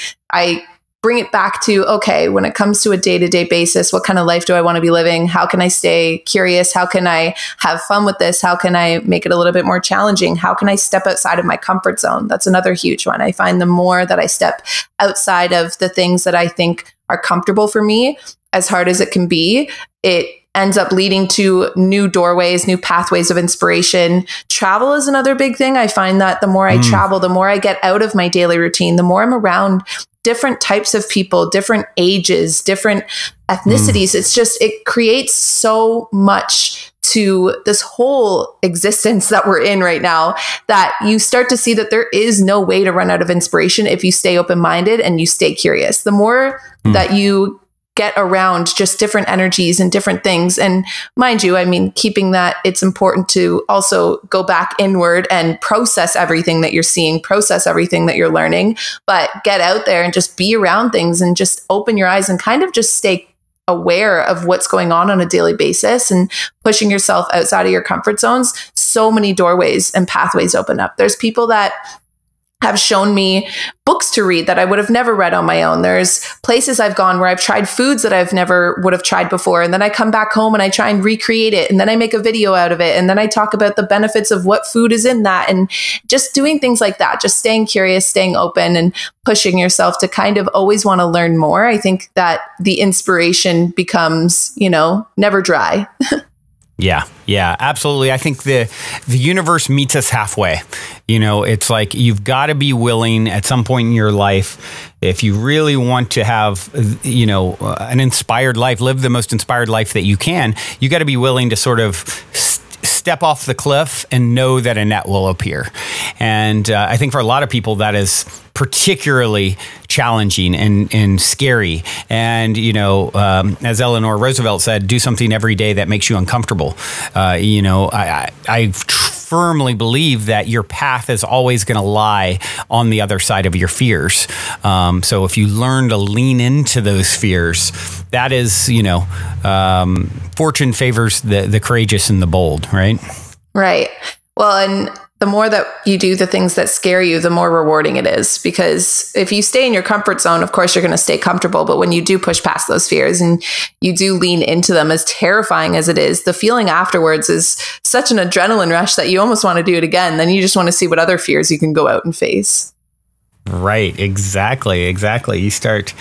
bring it back to, okay, when it comes to a day-to-day basis, what kind of life do I want to be living? How can I stay curious? How can I have fun with this? How can I make it a little bit more challenging? How can I step outside of my comfort zone? That's another huge one. I find the more that I step outside of the things that I think are comfortable for me, as hard as it can be, it ends up leading to new doorways, new pathways of inspiration. Travel is another big thing. I find that the more I travel, the more I get out of my daily routine, the more I'm around different types of people, different ages, different ethnicities. It creates so much to this whole existence that we're in right now, that you start to see that there is no way to run out of inspiration if you stay open-minded and you stay curious. The more that you get around just different energies and different things. And mind you, I mean, keeping that, it's important to also go back inward and process everything that you're seeing, process everything that you're learning, but get out there and just be around things and just open your eyes and kind of just stay aware of what's going on a daily basis and pushing yourself outside of your comfort zones. So many doorways and pathways open up. There's people that have shown me books to read that I would have never read on my own. There's places I've gone where I've tried foods that I've never would have tried before. And then I come back home and I try and recreate it. And then I make a video out of it. And then I talk about the benefits of what food is in that. And just doing things like that, just staying curious, staying open and pushing yourself to kind of always want to learn more. I think that the inspiration becomes, never dry. Yeah, absolutely. I think the universe meets us halfway. It's like you've got to be willing at some point in your life, if you really want to have, an inspired life, live the most inspired life that you can, you got to be willing to sort of step off the cliff and know that a net will appear. And I think for a lot of people, that is particularly challenging and scary. And, as Eleanor Roosevelt said, do something every day that makes you uncomfortable. I firmly believe that your path is always going to lie on the other side of your fears. So if you learn to lean into those fears, that is, fortune favors the courageous and the bold, right? Right. Well, and the more that you do the things that scare you, the more rewarding it is. Because if you stay in your comfort zone, of course, you're going to stay comfortable. But when you do push past those fears and you do lean into them, as terrifying as it is, the feeling afterwards is such an adrenaline rush that you almost want to do it again. Then you just want to see what other fears you can go out and face. Right. Exactly. You start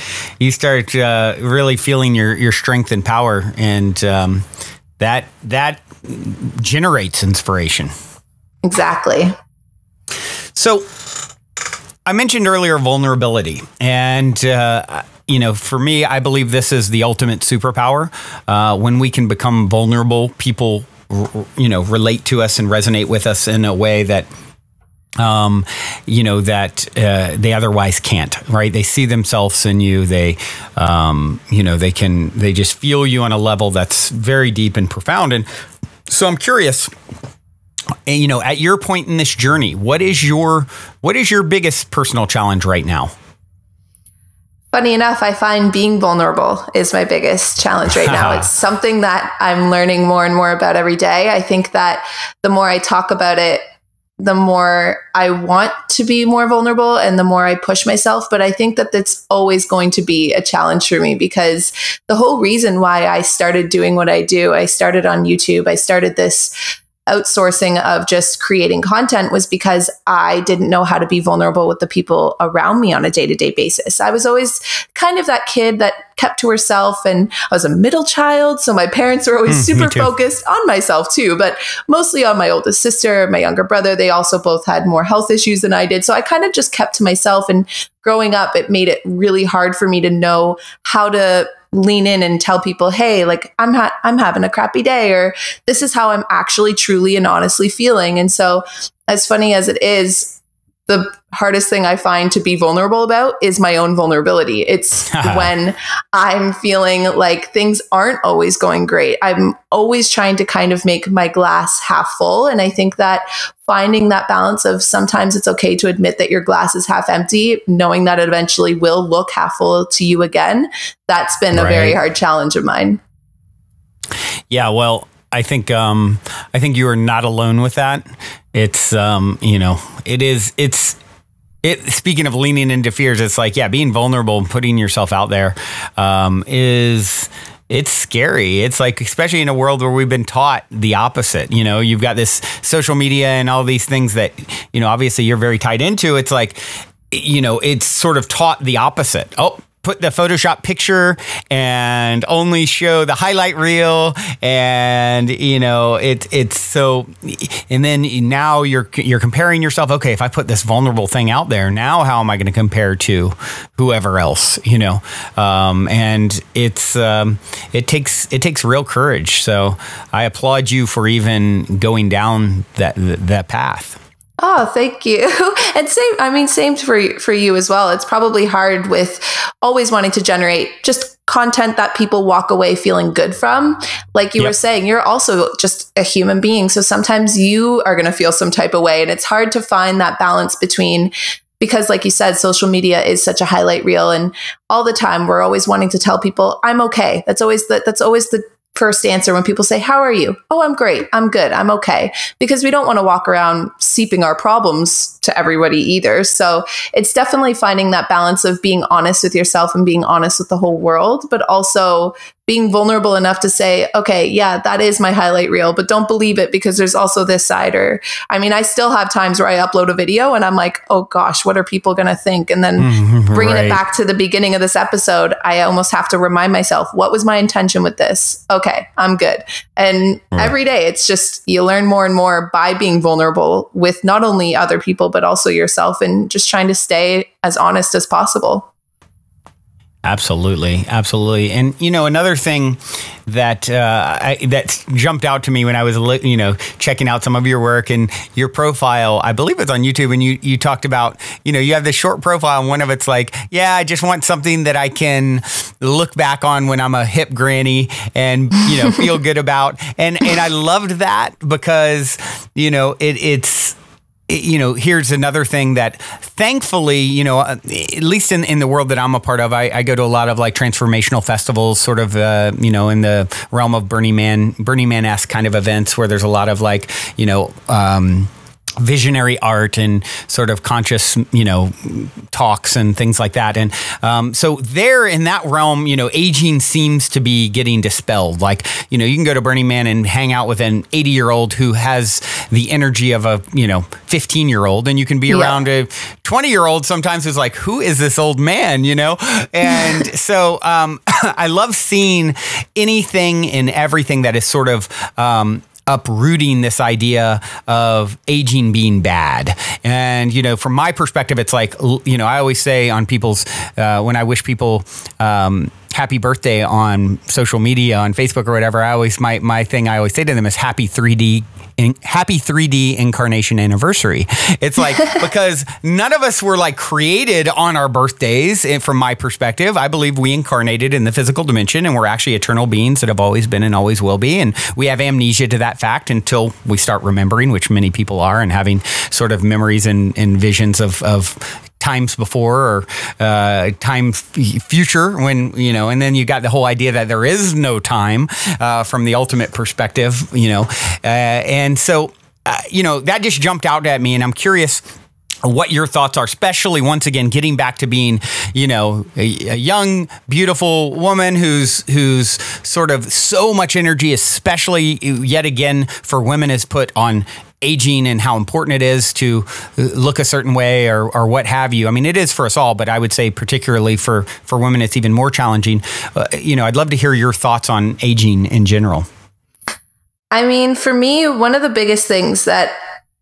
really feeling your strength and power, and that generates inspiration. Exactly. So I mentioned earlier vulnerability, and for me, I believe this is the ultimate superpower. When we can become vulnerable, people relate to us and resonate with us in a way that they otherwise can't, right? They see themselves in you. They just feel you on a level that's very deep and profound. And so I'm curious, at your point in this journey, what is your biggest personal challenge right now? Funny enough, I find being vulnerable is my biggest challenge right now. It's something that I'm learning more and more about every day. I think that the more I talk about it, the more I want to be more vulnerable and the more I push myself. But I think that that's always going to be a challenge for me, because the whole reason why I started doing what I do, I started on YouTube, I started this outsourcing of just creating content, was because I didn't know how to be vulnerable with the people around me on a day-to-day basis. I was always kind of that kid that kept to herself, and I was a middle child. So my parents were always super focused on myself too, but mostly on my oldest sister, my younger brother. They also both had more health issues than I did. So I kind of just kept to myself, and growing up, it made it really hard for me to know how to lean in and tell people, hey, like I'm having a crappy day, or this is how I'm actually truly and honestly feeling. And so, as funny as it is, the hardest thing I find to be vulnerable about is my own vulnerability. It's when I'm feeling like things aren't always going great. I'm always trying to kind of make my glass half full. And I think that finding that balance of sometimes it's okay to admit that your glass is half empty, knowing that it eventually will look half full to you again, that's been a very hard challenge of mine. Yeah, well, I think you are not alone with that. It's speaking of leaning into fears, it's like, being vulnerable and putting yourself out there it's scary. It's like, especially in a world where we've been taught the opposite. You've got this social media and all these things that, obviously you're very tied into. It's like, it's sort of taught the opposite. Oh, put the Photoshop picture and only show the highlight reel, and it's so. And then now you're comparing yourself. Okay, if I put this vulnerable thing out there, now how am I going to compare to whoever else? And it takes real courage. So I applaud you for even going down that path. Oh, thank you. And same for you as well. It's probably hard with always wanting to generate just content that people walk away feeling good from. Like you were saying, you're also just a human being. So sometimes you are going to feel some type of way. And it's hard to find that balance between, because like you said, social media is such a highlight reel. And all the time we're always wanting to tell people, I'm okay. That's always the first answer when people say, how are you? Oh, I'm great. I'm good. I'm okay. Because we don't want to walk around seeping our problems to everybody either. So it's definitely finding that balance of being honest with yourself and being honest with the whole world, but also being vulnerable enough to say, okay, yeah, that is my highlight reel, but don't believe it because there's also this side. Or, I mean, I still have times where I upload a video and I'm like, oh gosh, what are people going to think? And then bringing it back to the beginning of this episode, I almost have to remind myself, what was my intention with this? Okay, I'm good. And every day it's just, you learn more and more by being vulnerable with not only other people, but also yourself, and just trying to stay as honest as possible. Absolutely. Absolutely. And, another thing that that jumped out to me when I was, checking out some of your work and your profile, I believe it's on YouTube, and you talked about, you have this short profile, and one of it's like, yeah, I just want something that I can look back on when I'm a hip granny and, feel good about. And I loved that because, it's here's another thing that thankfully, at least in the world that I'm a part of, I go to a lot of like transformational festivals, sort of, in the realm of Burning Man-esque kind of events where there's a lot of like, visionary art and sort of conscious, talks and things like that. And so there in that realm, aging seems to be getting dispelled. Like, you can go to Burning Man and hang out with an 80-year-old who has the energy of a, 15-year-old. And you can be around a 20-year-old sometimes who's like, who is this old man, And so I love seeing anything and everything that is sort of uprooting this idea of aging being bad. And, from my perspective, it's like, I always say on people's, when I wish people, happy birthday on social media, on Facebook or whatever, my thing I always say to them is happy 3D incarnation anniversary. It's like, because none of us were like created on our birthdays. And from my perspective, I believe we incarnated in the physical dimension, and we're actually eternal beings that have always been and always will be. And we have amnesia to that fact until we start remembering, which many people are, and having sort of memories and visions of times before or time future when, and then you got the whole idea that there is no time from the ultimate perspective, and so, that just jumped out at me, and I'm curious what your thoughts are, especially once again, getting back to being, a young, beautiful woman who's sort of so much energy, especially yet again for women, is put on aging and how important it is to look a certain way or what have you. I mean, it is for us all, but I would say particularly for women, it's even more challenging. I'd love to hear your thoughts on aging in general. I mean, for me, one of the biggest things that,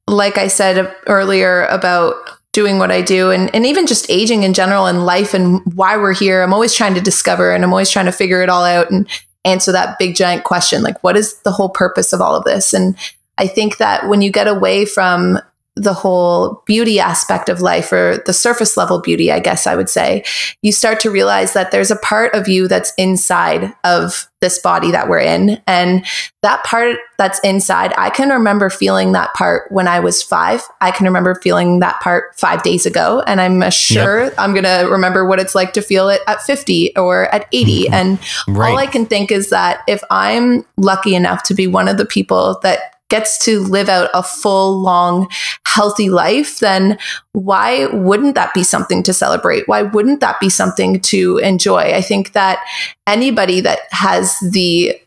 like I said earlier about doing what I do and even just aging in general in life and why we're here, I'm always trying to discover, and I'm always trying to figure it all out and answer that big giant question, like, what is the whole purpose of all of this? And I think that when you get away from the whole beauty aspect of life, or the surface level beauty, I guess I would say, you start to realize that there's a part of you that's inside of this body that we're in. And that part that's inside, I can remember feeling that part when I was 5. I can remember feeling that part 5 days ago. And I'm sure I'm going to remember what it's like to feel it at 50 or at 80. Mm-hmm. And all I can think is that if I'm lucky enough to be one of the people that gets to live out a full, long, healthy life, then why wouldn't that be something to celebrate? Why wouldn't that be something to enjoy? I think that anybody that has the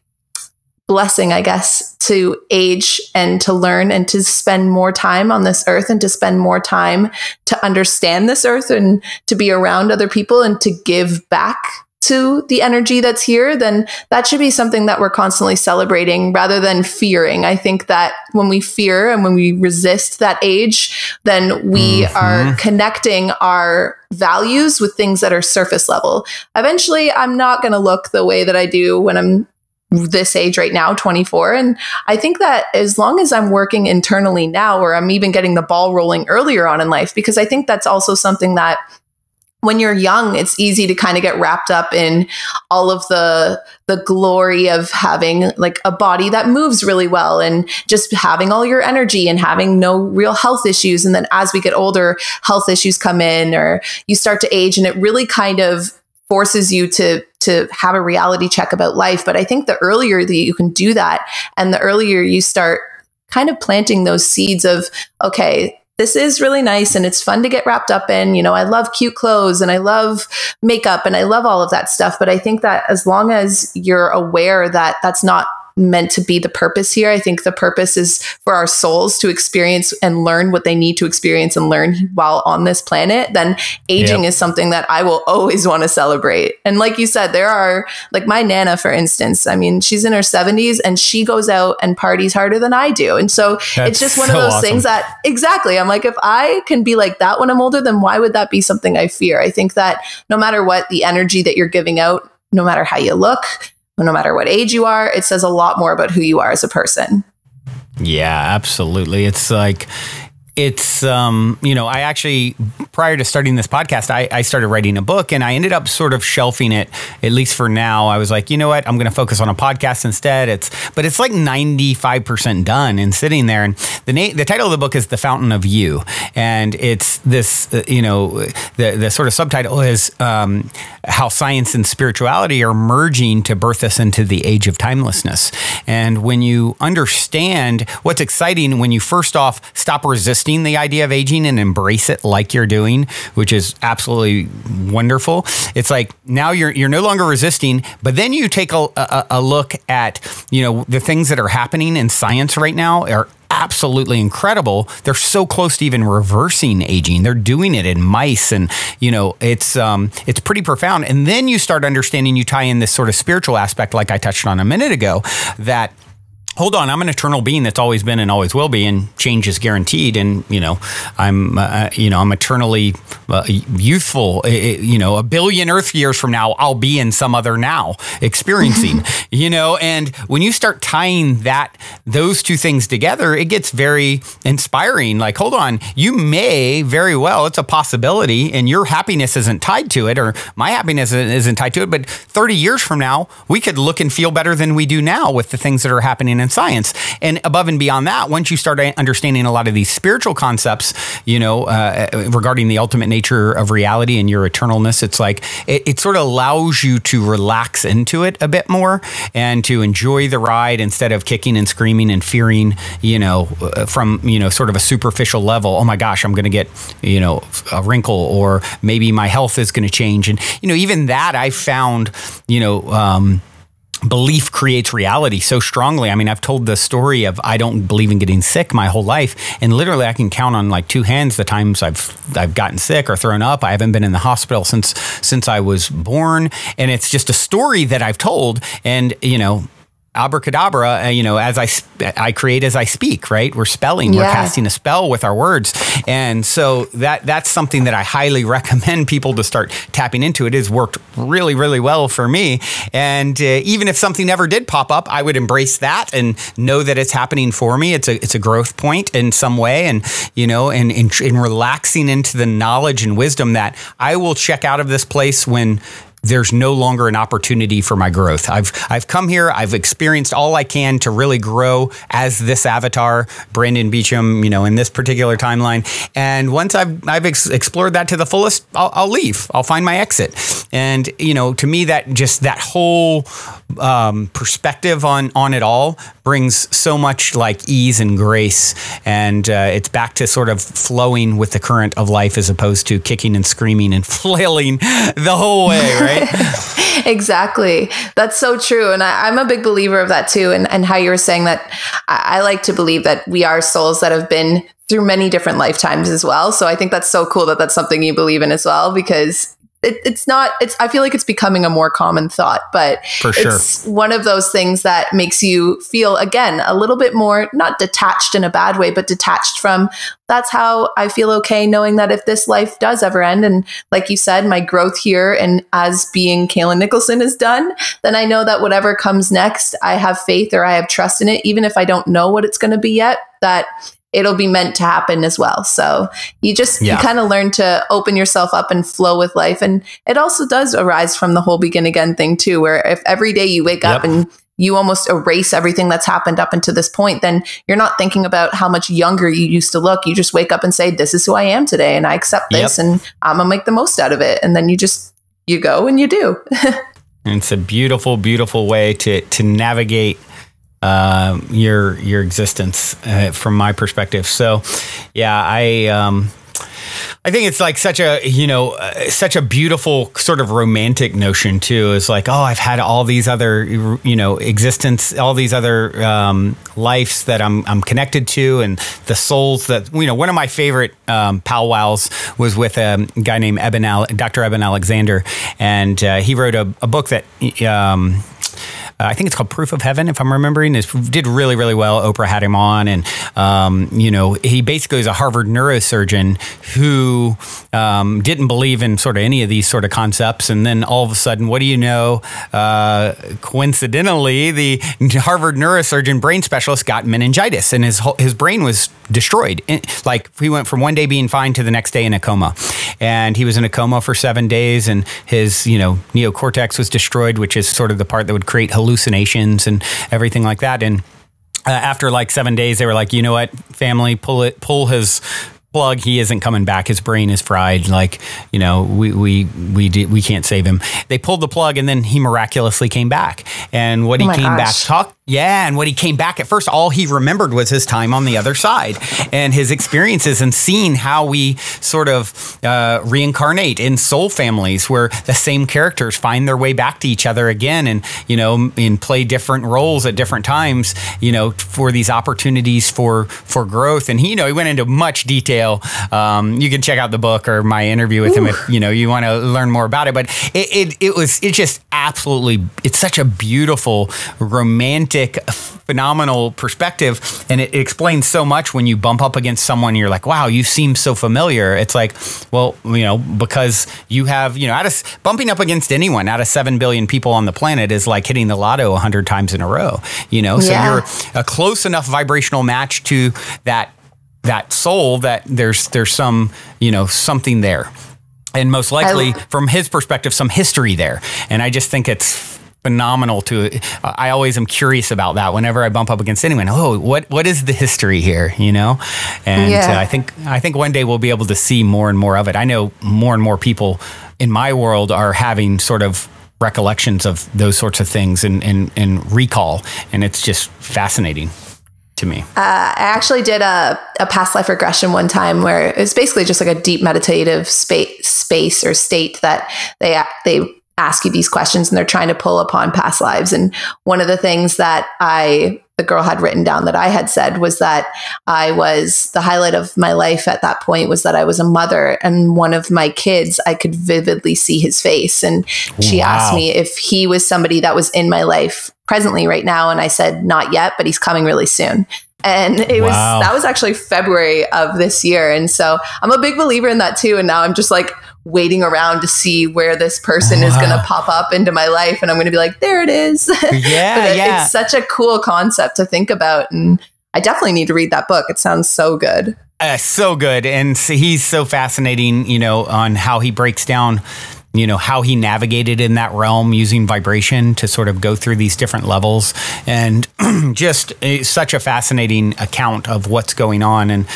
blessing, I guess, to age and to learn and to spend more time on this earth and to spend more time to understand this earth and to be around other people and to give back to the energy that's here, then that should be something that we're constantly celebrating rather than fearing. I think that when we fear and when we resist that age, then we are connecting our values with things that are surface level. Eventually, I'm not going to look the way that I do when I'm this age right now, 24. And I think that as long as I'm working internally now, or I'm even getting the ball rolling earlier on in life, because I think that's also something that when you're young, it's easy to kind of get wrapped up in all of the glory of having like a body that moves really well and just having all your energy and having no real health issues. And then as we get older, health issues come in, or you start to age, and it really kind of forces you to have a reality check about life. But I think the earlier that you can do that, and the earlier you start kind of planting those seeds of, okay, this is really nice and it's fun to get wrapped up in. You know, I love cute clothes and I love makeup and I love all of that stuff. But I think that as long as you're aware that that's not meant to be the purpose here, I think the purpose is for our souls to experience and learn what they need to experience and learn while on this planet, then aging is something that I will always want to celebrate. And like you said, there are, like my Nana, for instance, I mean, she's in her 70s and she goes out and parties harder than I do. And so it's just one of those things that, exactly, I'm like, if I can be like that when I'm older, then why would that be something I fear? I think that no matter what, the energy that you're giving out, no matter how you look, no matter what age you are, it says a lot more about who you are as a person. Yeah, absolutely. It's like, it's, I actually, prior to starting this podcast, I started writing a book, and I ended up sort of shelving it, at least for now. I was like, you know what, I'm going to focus on a podcast instead. But it's like 95% done and sitting there. And the title of the book is The Fountain of You. And it's this, the sort of subtitle is how science and spirituality are merging to birth us into the age of timelessness. And when you understand what's exciting, when you first off stop resisting the idea of aging and embrace it like you're doing, which is absolutely wonderful. It's like now you're no longer resisting, but then you take a look at, the things that are happening in science right now are absolutely incredible. They're so close to even reversing aging. They're doing it in mice, and it's pretty profound. And then you start understanding, you tie in this sort of spiritual aspect, like I touched on a minute ago, that hold on, I'm an eternal being that's always been and always will be, and change is guaranteed. And, I'm eternally youthful. A billion Earth years from now, I'll be in some other now experiencing, and when you start tying those two things together, it gets very inspiring. Like, hold on, you may very well, it's a possibility, and your happiness isn't tied to it, or my happiness isn't tied to it. But 30 years from now, we could look and feel better than we do now with the things that are happening in science. And above and beyond that, once you start understanding a lot of these spiritual concepts, regarding the ultimate nature of reality and your eternalness, it's like it sort of allows you to relax into it a bit more and to enjoy the ride instead of kicking and screaming and fearing, from, sort of a superficial level. Oh my gosh, I'm going to get, a wrinkle, or maybe my health is going to change. And, even that I found, belief creates reality so strongly. I mean, I've told the story of I don't believe in getting sick my whole life, and literally I can count on like two hands the times I've gotten sick or thrown up. I haven't been in the hospital since I was born, and it's just a story that I've told. And abracadabra, as I create as I speak, right? We're spelling, we're casting a spell with our words. And so that's something that I highly recommend people to start tapping into. It has worked really, really well for me. And even if something never did pop up, I would embrace that and know that it's happening for me. It's a growth point in some way. And, in relaxing into the knowledge and wisdom that I will check out of this place when there's no longer an opportunity for my growth. I've come here, I've experienced all I can to really grow as this avatar, Brandon Beecham, in this particular timeline. And once I've explored that to the fullest, I'll leave. I'll find my exit. And, to me, that whole perspective on it all brings so much like ease and grace. And it's back to sort of flowing with the current of life as opposed to kicking and screaming and flailing the whole way, right? Exactly. That's so true. And I'm a big believer of that too. And how you were saying that, I like to believe that we are souls that have been through many different lifetimes as well. So I think that's so cool that that's something you believe in as well, because I feel like it's becoming a more common thought, but for sure, it's one of those things that makes you feel, again, a little bit more, not detached in a bad way, but detached from, that's how I feel okay knowing that if this life does ever end, and like you said, my growth here and as being Kalyn Nicholson is done, then I know that whatever comes next, I have faith or I have trust in it, even if I don't know what it's going to be yet, that it'll be meant to happen as well. So you kind of learn to open yourself up and flow with life. And it also does arise from the whole begin again thing too, where if every day you wake up and you almost erase everything that's happened up until this point, then you're not thinking about how much younger you used to look. You just wake up and say, this is who I am today. And I accept this and I'm going to make the most out of it. And then you go and you do. And it's a beautiful, beautiful way to navigate your existence from my perspective. So, yeah, I think it's like such a beautiful sort of romantic notion too. It's like, oh, I've had all these other, existence, all these other lives that I'm connected to, and the souls that, one of my favorite powwows was with a guy named Dr. Eben Alexander, and he wrote a book that I think it's called Proof of Heaven, if I'm remembering. It did really, really well. Oprah had him on. And, he basically is a Harvard neurosurgeon who didn't believe in sort of any of these sort of concepts. And then all of a sudden, what do you know? Coincidentally, the Harvard neurosurgeon brain specialist got meningitis, and his brain was destroyed. Like, he went from one day being fine to the next day in a coma. And he was in a coma for 7 days, and his, neocortex was destroyed, which is sort of the part that would create hallucinations and everything like that. And after like 7 days, they were like, you know what, family, pull his plug. He isn't coming back. His brain is fried. Like, we can't save him. They pulled the plug, and then he miraculously came back. And what he came back at first, all he remembered was his time on the other side and his experiences, and seeing how we sort of reincarnate in soul families where the same characters find their way back to each other again, and, and play different roles at different times, for these opportunities for growth. And he went into much detail. You can check out the book or my interview with him if you want to learn more about it. But it's just absolutely, it's such a beautiful, romantic, phenomenal perspective, and it explains so much when you bump up against someone. You're like, wow, you seem so familiar. It's like, well, because you have, bumping up against anyone out of 7 billion people on the planet is like hitting the lotto 100 times in a row. So you're a close enough vibrational match to that soul that there's some, something there. And most likely, from his perspective, some history there. And I just think it's phenomenal I always am curious about that whenever I bump up against anyone. Oh, what is the history here, And I think one day we'll be able to see more and more of it. I know more and more people in my world are having sort of recollections of those sorts of things and recall. And it's just fascinating to me. I actually did a past life regression one time where it was basically just like a deep meditative space or state that they ask you these questions, and they're trying to pull upon past lives. And one of the things that the girl had written down that I had said was that the highlight of my life at that point was that I was a mother, and one of my kids, I could vividly see his face. And she asked me if he was somebody that was in my life presently right now. And I said, not yet, but he's coming really soon. And that was actually February of this year. And so I'm a big believer in that too. And now I'm just like waiting around to see where this person is going to pop up into my life. And I'm going to be like, there it is. It's such a cool concept to think about. And I definitely need to read that book. It sounds so good. So good. And he's so fascinating, on how he breaks down, how he navigated in that realm using vibration to sort of go through these different levels, and just such a fascinating account of what's going on. And,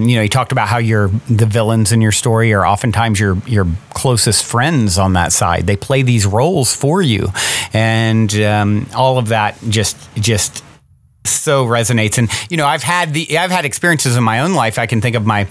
he talked about how the villains in your story are oftentimes your closest friends on that side. They play these roles for you. And all of that just so resonates. And I've had experiences in my own life. I can think of my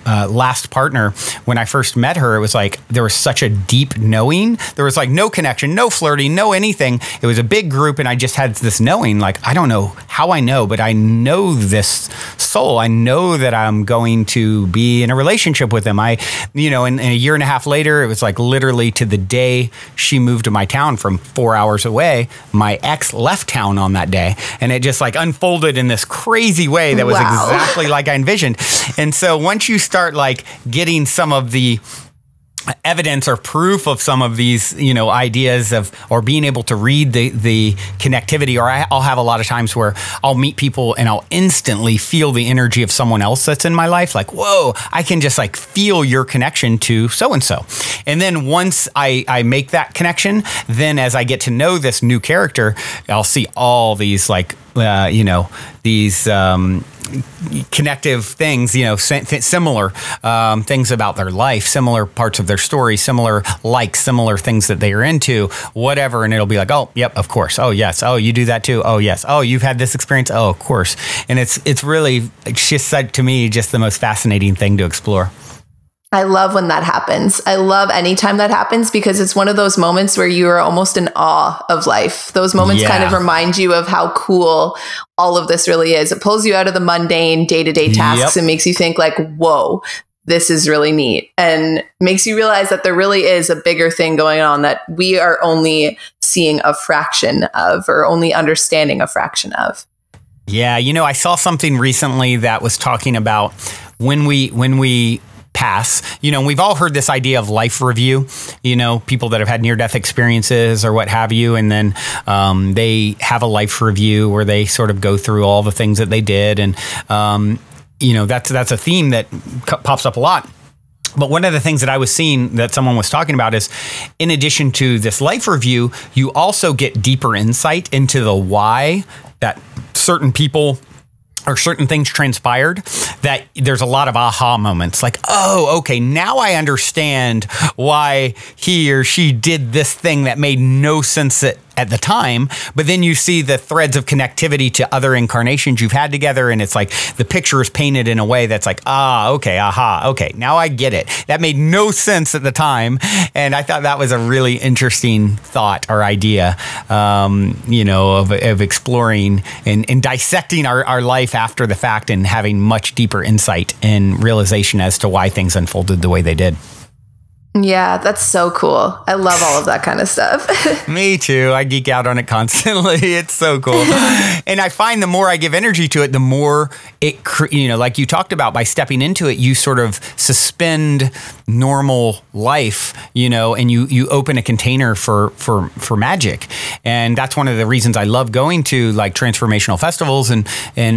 last partner. When I first met her, it was like there was such a deep knowing. There was like no connection, no flirting, no anything. It was a big group, and I just had this knowing, like, I don't know how I know, but I know this soul. I know that I'm going to be in a relationship with them. And a year and a half later, it was like literally to the day she moved to my town from 4 hours away. My ex left town on that day. And it just like unfolded in this crazy way that was exactly like I envisioned. And so once you start like getting some of the evidence or proof of some of these, ideas of, or being able to read the connectivity, or I'll have a lot of times where I'll meet people and I'll instantly feel the energy of someone else that's in my life. Like, whoa, I can just like feel your connection to so-and-so. And then once I make that connection, then as I get to know this new character, I'll see all these like, these connective things, similar things about their life, similar parts of their story, similar likes, similar things that they are into, whatever. And it'll be like, oh, yep, of course. Oh, yes. Oh, you do that too. Oh, yes. Oh, you've had this experience. Oh, of course. And it's really, it's just like, to me, just the most fascinating thing to explore. I love when that happens. I love anytime that happens because it's one of those moments where you are almost in awe of life. Those moments kind of remind you of how cool all of this really is. It pulls you out of the mundane day-to-day tasks and makes you think like, whoa, this is really neat, and makes you realize that there really is a bigger thing going on that we are only seeing a fraction of, or only understanding a fraction of. Yeah. I saw something recently that was talking about when we pass, we've all heard this idea of life review, people that have had near-death experiences or what have you. And then they have a life review where they sort of go through all the things that they did. And, that's a theme that pops up a lot. But one of the things that I was seeing that someone was talking about is, in addition to this life review, you also get deeper insight into the why that certain people or certain things transpired, that there's a lot of aha moments like, oh, okay, now I understand why he or she did this thing that made no sense at the time. But then you see the threads of connectivity to other incarnations you've had together. And it's like the picture is painted in a way that's like, okay, now I get it. That made no sense at the time. And I thought that was a really interesting thought or idea, of exploring and dissecting our life after the fact and having much deeper insight and realization as to why things unfolded the way they did. Yeah, that's so cool. I love all of that kind of stuff. Me too. I geek out on it constantly. It's so cool. And I find the more I give energy to it, the more it, like you talked about, by stepping into it, you sort of suspend normal life, and you open a container for magic. And that's one of the reasons I love going to like transformational festivals and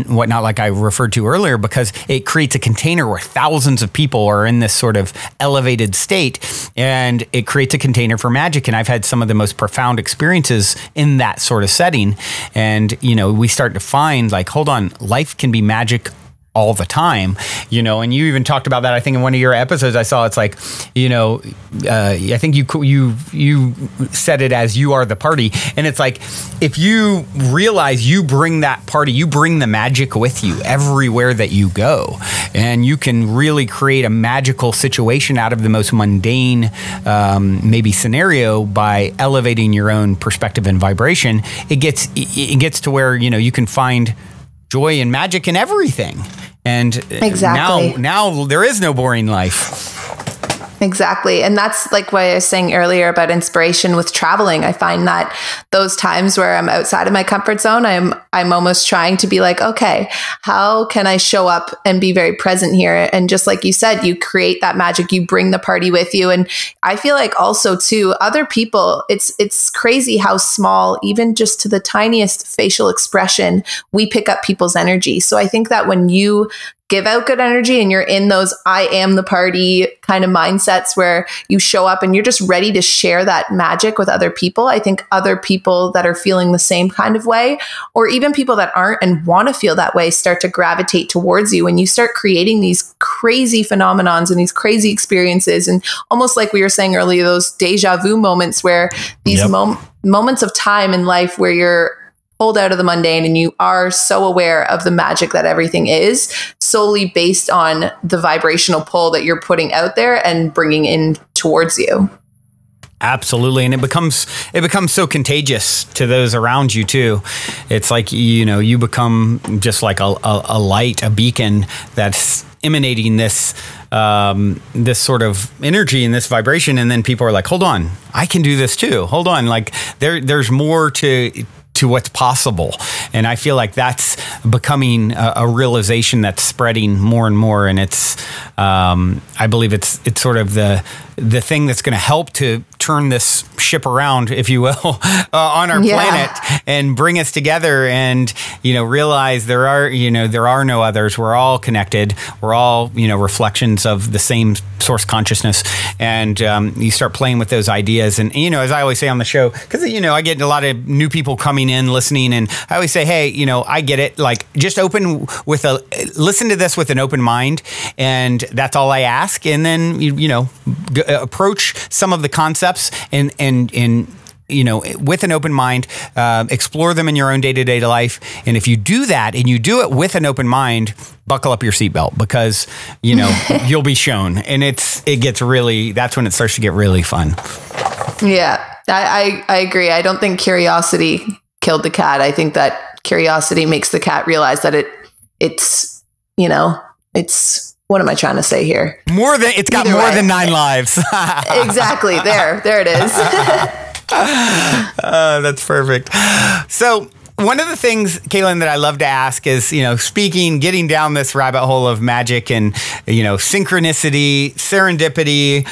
whatnot, like I referred to earlier, because it creates a container where thousands of people are in this sort of elevated state. And it creates a container for magic. And I've had some of the most profound experiences in that sort of setting. And, we start to find like, hold on, life can be magic all the time, and you even talked about that. I think in one of your episodes I saw, it's like, I think you said it as you are the party. And it's like, if you realize you bring that party, you bring the magic with you everywhere that you go, and you can really create a magical situation out of the most mundane, maybe scenario by elevating your own perspective and vibration. It gets to where, you can find joy and magic in everything. And exactly. now there is no boring life. Exactly. And that's like what I was saying earlier about inspiration with traveling. I find that those times where I'm outside of my comfort zone, I'm almost trying to be like, okay, how can I show up and be very present here? And just like you said, you create that magic, you bring the party with you. And I feel like also too, other people, it's crazy how small, even just to the tiniest facial expression, we pick up people's energy. So I think that when you give out good energy and you're in those I am the party kind of mindsets where you show up and you're just ready to share that magic with other people, I think other people that are feeling the same kind of way, or even people that aren't and want to feel that way, start to gravitate towards you, and you start creating these crazy phenomenons and these crazy experiences. And almost like we were saying earlier, those deja vu moments where these moments of time in life where you're pulled out of the mundane and you are so aware of the magic that everything is, solely based on the vibrational pull that you're putting out there and bringing in towards you. Absolutely. And it becomes so contagious to those around you too. It's like, you become just like a light, a beacon that's emanating this sort of energy and this vibration. And then people are like, hold on, I can do this too. Hold on. Like there's more to to what's possible. And I feel like that's becoming a realization that's spreading more and more. And it's, I believe it's sort of the thing that's going to help to turn this ship around, if you will, on our planet and bring us together and, realize there are no others. We're all connected. We're all, reflections of the same source consciousness. And you start playing with those ideas. And, as I always say on the show, because, I get a lot of new people coming in, listening, and I always say, hey, I get it. Like, just listen to this with an open mind. And that's all I ask. And then, approach some of the concepts and with an open mind, explore them in your own day-to-day life. And if you do that and you do it with an open mind, buckle up your seatbelt because, you'll be shown. And that's when it starts to get really fun. Yeah, I agree. I don't think curiosity killed the cat. I think that curiosity makes the cat realize that it's what am I trying to say here? It's got more than 9 lives. Exactly. There it is. That's perfect. So one of the things, Kalyn, that I love to ask is, getting down this rabbit hole of magic and, synchronicity, serendipity,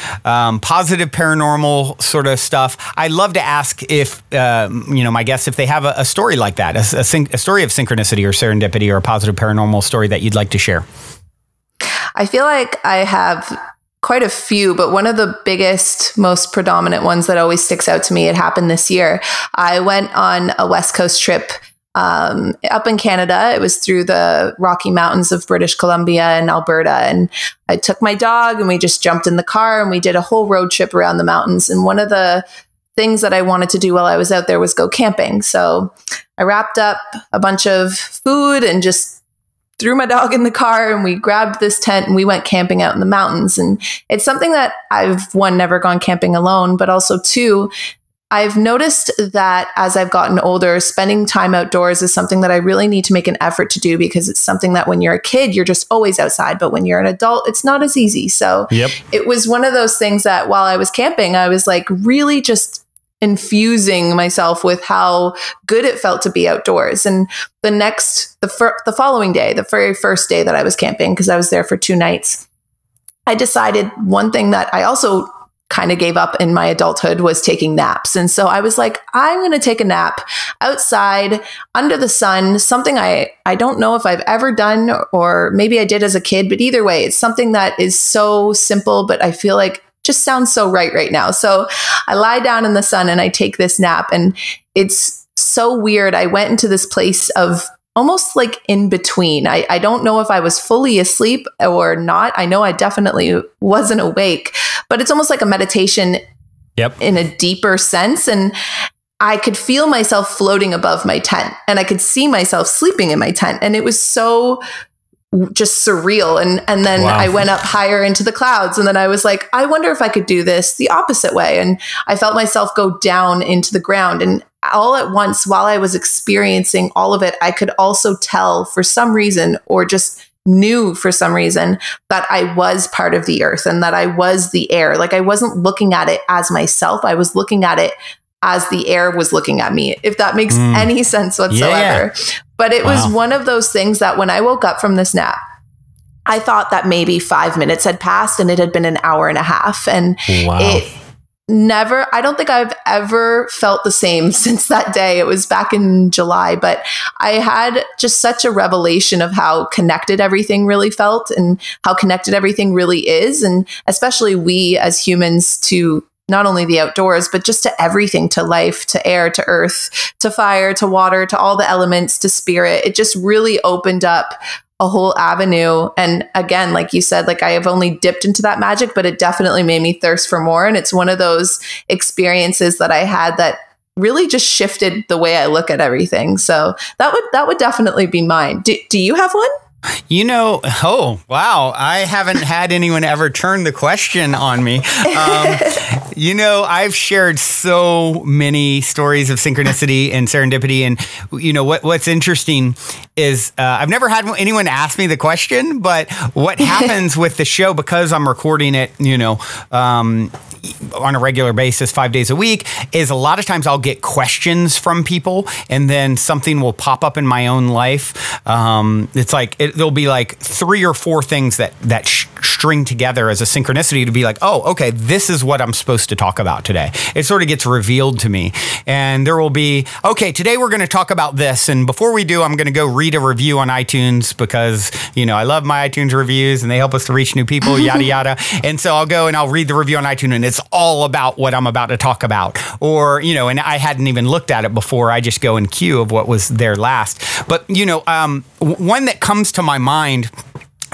positive paranormal sort of stuff. I love to ask if, my guests, if they have a story like that, a story of synchronicity or serendipity or a positive paranormal story that you'd like to share. I feel like I have quite a few, but one of the biggest, most predominant ones that always sticks out to me, it happened this year. I went on a West Coast trip up in Canada. It was through the Rocky Mountains of British Columbia and Alberta. And I took my dog and we just jumped in the car and we did a whole road trip around the mountains. And one of the things that I wanted to do while I was out there was go camping. So I wrapped up a bunch of food and just threw my dog in the car and we grabbed this tent and we went camping out in the mountains. And it's something that I've, one, never gone camping alone, but also two, I've noticed that as I've gotten older, spending time outdoors is something that I really need to make an effort to do because it's something that when you're a kid, you're just always outside. But when you're an adult, it's not as easy. So It was one of those things that while I was camping, I was like really just infusing myself with how good it felt to be outdoors. And the following day, the very first day that I was camping, because I was there for 2 nights, I decided one thing that I also kind of gave up in my adulthood was taking naps. And so I was like, I'm going to take a nap outside under the sun, something I don't know if I've ever done, or maybe I did as a kid, but either way, it's something that is so simple, but I feel like just sounds so right now. So I lie down in the sun and I take this nap and it's so weird. I went into this place of almost like in between. I don't know if I was fully asleep or not. I know I definitely wasn't awake, but it's almost like a meditation in a deeper sense. And I could feel myself floating above my tent and I could see myself sleeping in my tent. And it was so just surreal. And then I went up higher into the clouds and then I was like, I wonder if I could do this the opposite way. And I felt myself go down into the ground. And all at once, while I was experiencing all of it, I could also tell for some reason, or just knew for some reason, that I was part of the earth and that I was the air. Like I wasn't looking at it as myself. I was looking at it as the air was looking at me, if that makes any sense whatsoever. But it was one of those things that when I woke up from this nap, I thought that maybe 5 minutes had passed and it had been an hour and a half. And I don't think I've ever felt the same since that day. It was back in July, but I had just such a revelation of how connected everything really felt and how connected everything really is. And especially we as humans to not only the outdoors, but just to everything, to life, to air, to earth, to fire, to water, to all the elements, to spirit. It just really opened up a whole avenue. And again, like you said, like I have only dipped into that magic, but it definitely made me thirst for more. And it's one of those experiences that I had that really just shifted the way I look at everything. So that would definitely be mine. Do you have one? Oh, wow. I haven't had anyone ever turn the question on me. I've shared so many stories of synchronicity and serendipity. And, what's interesting is I've never had anyone ask me the question, but what happens with the show, because I'm recording it, on a regular basis, 5 days a week, is a lot of times I'll get questions from people and then something will pop up in my own life. It's like, there'll be like 3 or 4 things that string together as a synchronicity to be like, oh, okay, this is what I'm supposed to talk about today. It sort of gets revealed to me. And there will be, okay, today we're going to talk about this. And before we do, I'm going to go read a review on iTunes because, I love my iTunes reviews and they help us to reach new people, yada, yada. And so I'll go and I'll read the review on iTunes and it's all about what I'm about to talk about. Or, and I hadn't even looked at it before. I just go in queue of what was there last. But, one that comes to my mind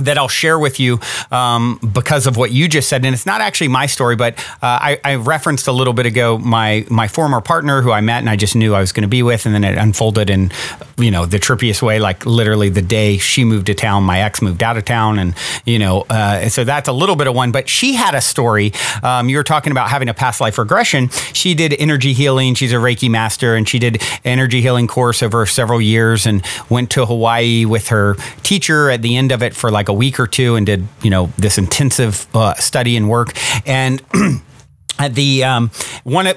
that I'll share with you because of what you just said. And it's not actually my story, but I referenced a little bit ago my former partner who I met and I just knew I was going to be with. And then it unfolded in, the trippiest way, like literally the day she moved to town, my ex moved out of town. And, so that's a little bit of one. But she had a story. You were talking about having a past life regression. She did energy healing. She's a Reiki master and she did energy healing course over several years and went to Hawaii with her teacher at the end of it for like a week or two and did, this intensive study and work. And the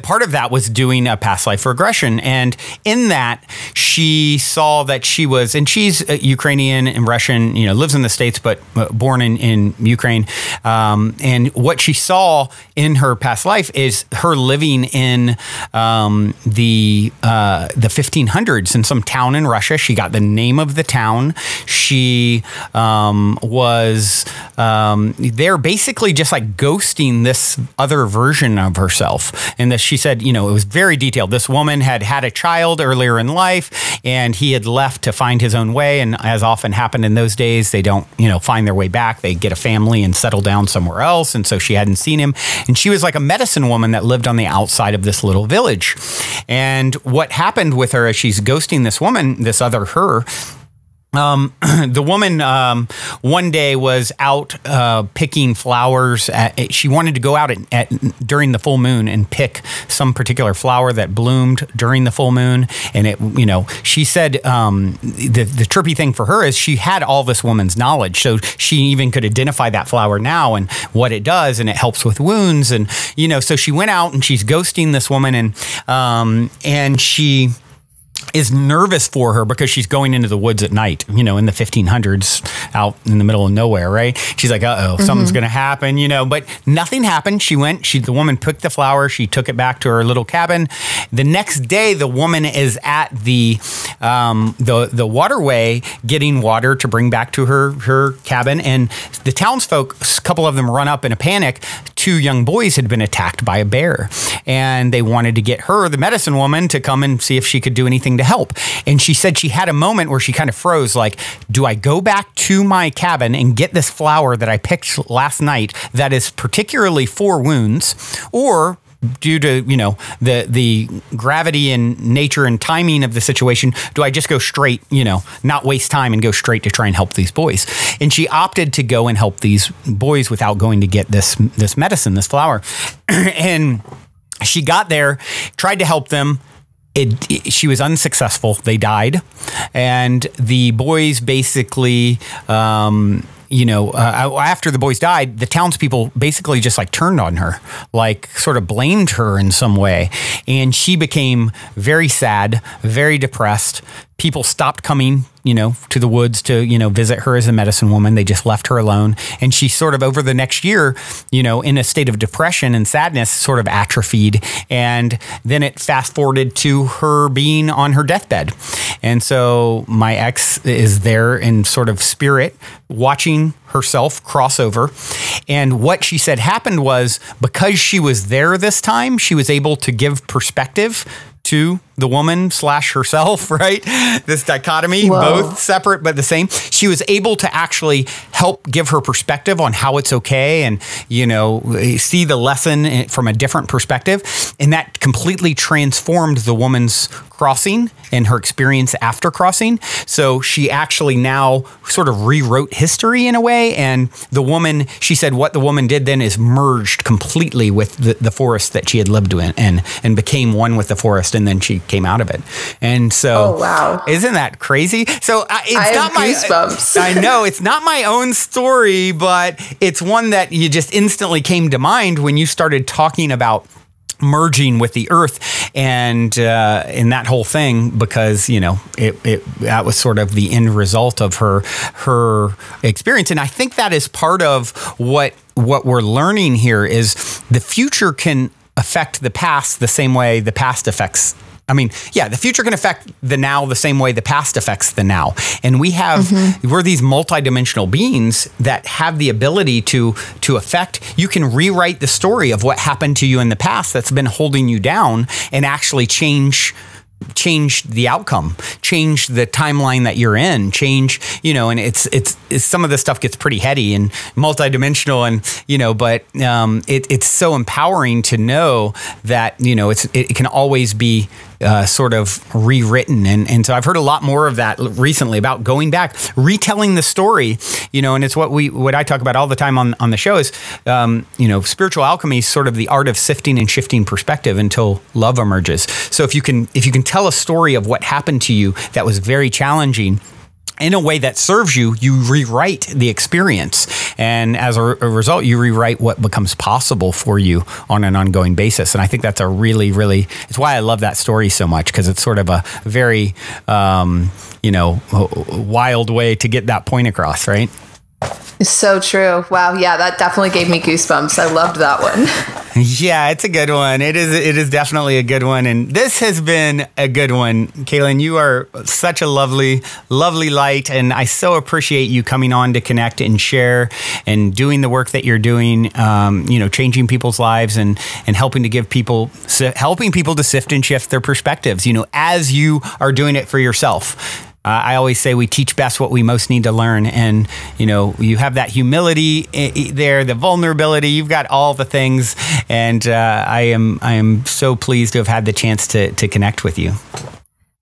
part of that was doing a past life regression. And in that, she saw that she's Ukrainian and Russian, lives in the States, but born in Ukraine. And what she saw in her past life is her living in the 1500s in some town in Russia. She got the name of the town. She was there basically just like ghosting this other version of herself. And that she said, it was very detailed. This woman had a child earlier in life and he had left to find his own way. And as often happened in those days, they don't, find their way back. They get a family and settle down somewhere else. And so she hadn't seen him. And she was like a medicine woman that lived on the outside of this little village. And what happened with her as she's ghosting this woman, this other her, the woman one day was out picking flowers. She wanted to go out during the full moon and pick some particular flower that bloomed during the full moon. And she said the trippy thing for her is she had all this woman's knowledge, so she even could identify that flower now and what it does, and it helps with wounds. And so she went out and she's ghosting this woman, and she is nervous for her because she's going into the woods at night, in the 1500s out in the middle of nowhere, right? She's like, something's going to happen, but nothing happened. The woman picked the flower. She took it back to her little cabin. The next day, the woman is at the waterway getting water to bring back to her cabin. And the townsfolk, a couple of them run up in a panic. 2 young boys had been attacked by a bear and they wanted to get her, the medicine woman, to come and see if she could do anything to help. And she said she had a moment where she kind of froze, like, do I go back to my cabin and get this flower that I picked last night that is particularly for wounds, or due to, the gravity and nature and timing of the situation, do I just go straight, not waste time and go straight to try and help these boys? And she opted to go and help these boys without going to get this medicine, this flower. And she got there, tried to help them. She was unsuccessful. They died. And the boys basically, after the boys died, the townspeople basically just like turned on her, like sort of blamed her in some way. And she became very sad, very depressed. People stopped coming, to the woods to, visit her as a medicine woman. They just left her alone. And she sort of over the next year, in a state of depression and sadness, sort of atrophied. And then it fast forwarded to her being on her deathbed. And so my ex is there in sort of spirit watching herself cross over. And what she said happened was, because she was there this time, she was able to give perspective to the woman / herself, right? This dichotomy, Whoa. both separate but the same. She was able to actually help give her perspective on how it's okay and, see the lesson from a different perspective. And that completely transformed the woman's crossing and her experience after crossing. So she actually now sort of rewrote history in a way. And the woman, she said what the woman did then is merged completely with the forest that she had lived in and became one with the forest. And then she came out of it. And so, Oh, wow. Isn't that crazy? So it's I not have goosebumps. I know it's not my own story, but it's one that you just instantly came to mind when you started talking about merging with the earth and in that whole thing, because that was sort of the end result of her experience. And I think that is part of what we're learning here is the future can affect the past the same way the past affects. The future can affect the now the same way the past affects the now. And we're these multidimensional beings that have the ability to affect. You can rewrite the story of what happened to you in the past that's been holding you down and actually change the outcome, change the timeline that you're in, and it's some of this stuff gets pretty heady and multidimensional but it's so empowering to know that, it can always be sort of rewritten. And so I've heard a lot more of that recently about going back, retelling the story, and it's what I talk about all the time on the show is, spiritual alchemy is sort of the art of sifting and shifting perspective until love emerges. So if you can tell a story of what happened to you that was very challenging, in a way that serves you, you rewrite the experience. And as a result, you rewrite what becomes possible for you on an ongoing basis. And I think that's a really, really, it's why I love that story so much, because it's sort of a very, wild way to get that point across, right? It's so true. Wow. Yeah, that definitely gave me goosebumps. I loved that one. Yeah, it's a good one. It is definitely a good one. And this has been a good one. Kalyn, you are such a lovely, lovely light. And I so appreciate you coming on to connect and share and doing the work that you're doing, changing people's lives and helping to give helping people to sift and shift their perspectives, as you are doing it for yourself. I always say we teach best what we most need to learn. And, you have that humility there, the vulnerability, you've got all the things. And I am so pleased to have had the chance to connect with you.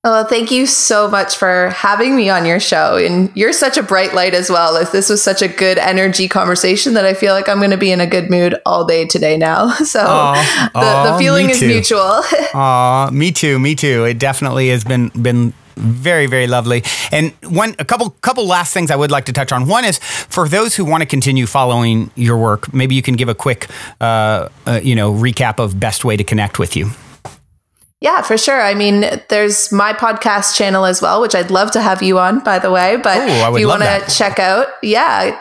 Well, thank you so much for having me on your show. And you're such a bright light as well. This was such a good energy conversation that I feel like I'm going to be in a good mood all day today now. So the feeling is mutual. Me too. It definitely has been very, very lovely. And a couple last things I would like to touch on. One is for those who want to continue following your work, maybe you can give a quick, recap of best way to connect with you. Yeah, for sure. There's my podcast channel as well, which I'd love to have you on, by the way. But if you want to check out,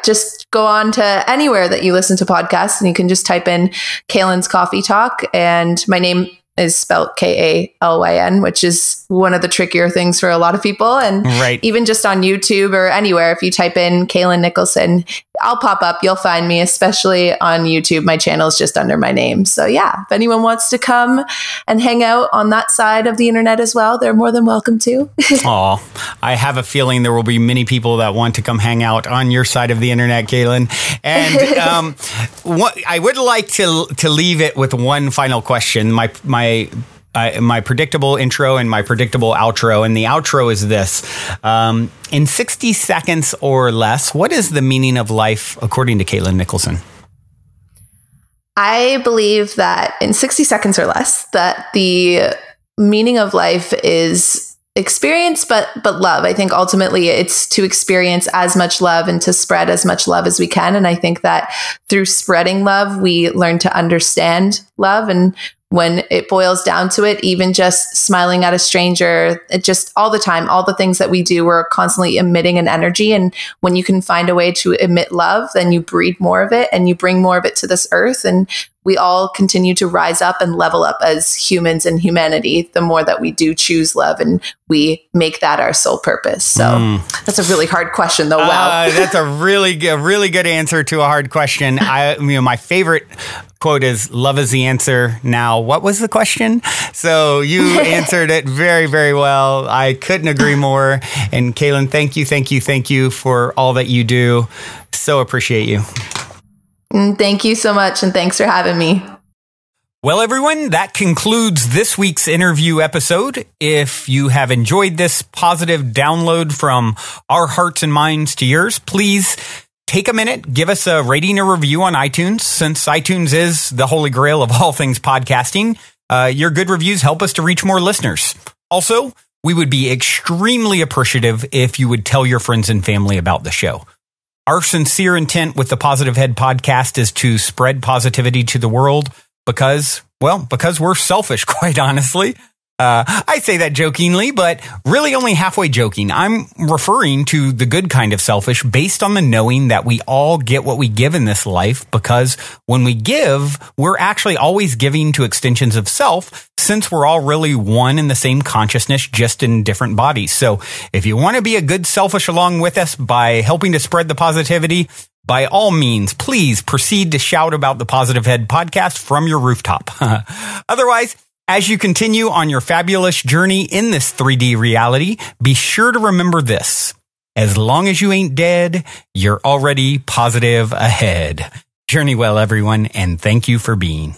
just go on to anywhere that you listen to podcasts and you can just type in Kalyn's Coffee Talk. And my name is spelled Kalyn, which is one of the trickier things for a lot of people. And even just on YouTube or anywhere, if you type in Kalyn Nicholson, I'll pop up. You'll find me, especially on YouTube. My channel is just under my name. So yeah, if anyone wants to come and hang out on that side of the internet as well, they're more than welcome to. I have a feeling there will be many people that want to come hang out on your side of the internet, Kalyn. And I would like to leave it with one final question. My predictable intro and my predictable outro. And the outro is this. In 60 seconds or less, what is the meaning of life according to Kalyn Nicholson? I believe that in 60 seconds or less, that the meaning of life is experience, but love. I think ultimately it's to experience as much love and to spread as much love as we can. And I think that through spreading love, we learn to understand love. And when it boils down to it, even just smiling at a stranger, it just all the time, all the things that we do, we're constantly emitting an energy. And when you can find a way to emit love, then you breed more of it and you bring more of it to this earth. And we all continue to rise up and level up as humans and humanity, the more that we do choose love and we make that our sole purpose. So that's a really hard question though. Wow. That's a really good answer to a hard question. My favorite quote is, love is the answer. Now, what was the question? So you answered it very, very well. I couldn't agree more. And Kalyn, thank you for all that you do. So appreciate you. Thank you so much. And thanks for having me. Well, everyone, that concludes this week's interview episode. If you have enjoyed this positive download from our hearts and minds to yours, please take a minute, give us a rating or review on iTunes. Since iTunes is the holy grail of all things podcasting, your good reviews help us to reach more listeners. Also, we would be extremely appreciative if you would tell your friends and family about the show. Our sincere intent with the Positive Head podcast is to spread positivity to the world because we're selfish, quite honestly. I say that jokingly, but really only halfway joking. I'm referring to the good kind of selfish based on the knowing that we all get what we give in this life, because when we give, we're actually always giving to extensions of self, since we're all really one in the same consciousness, just in different bodies. So if you want to be a good selfish along with us by helping to spread the positivity, by all means, please proceed to shout about the Positive Head podcast from your rooftop. Otherwise, as you continue on your fabulous journey in this 3D reality, be sure to remember this. As long as you ain't dead, you're already positive ahead. Journey well, everyone, and thank you for being.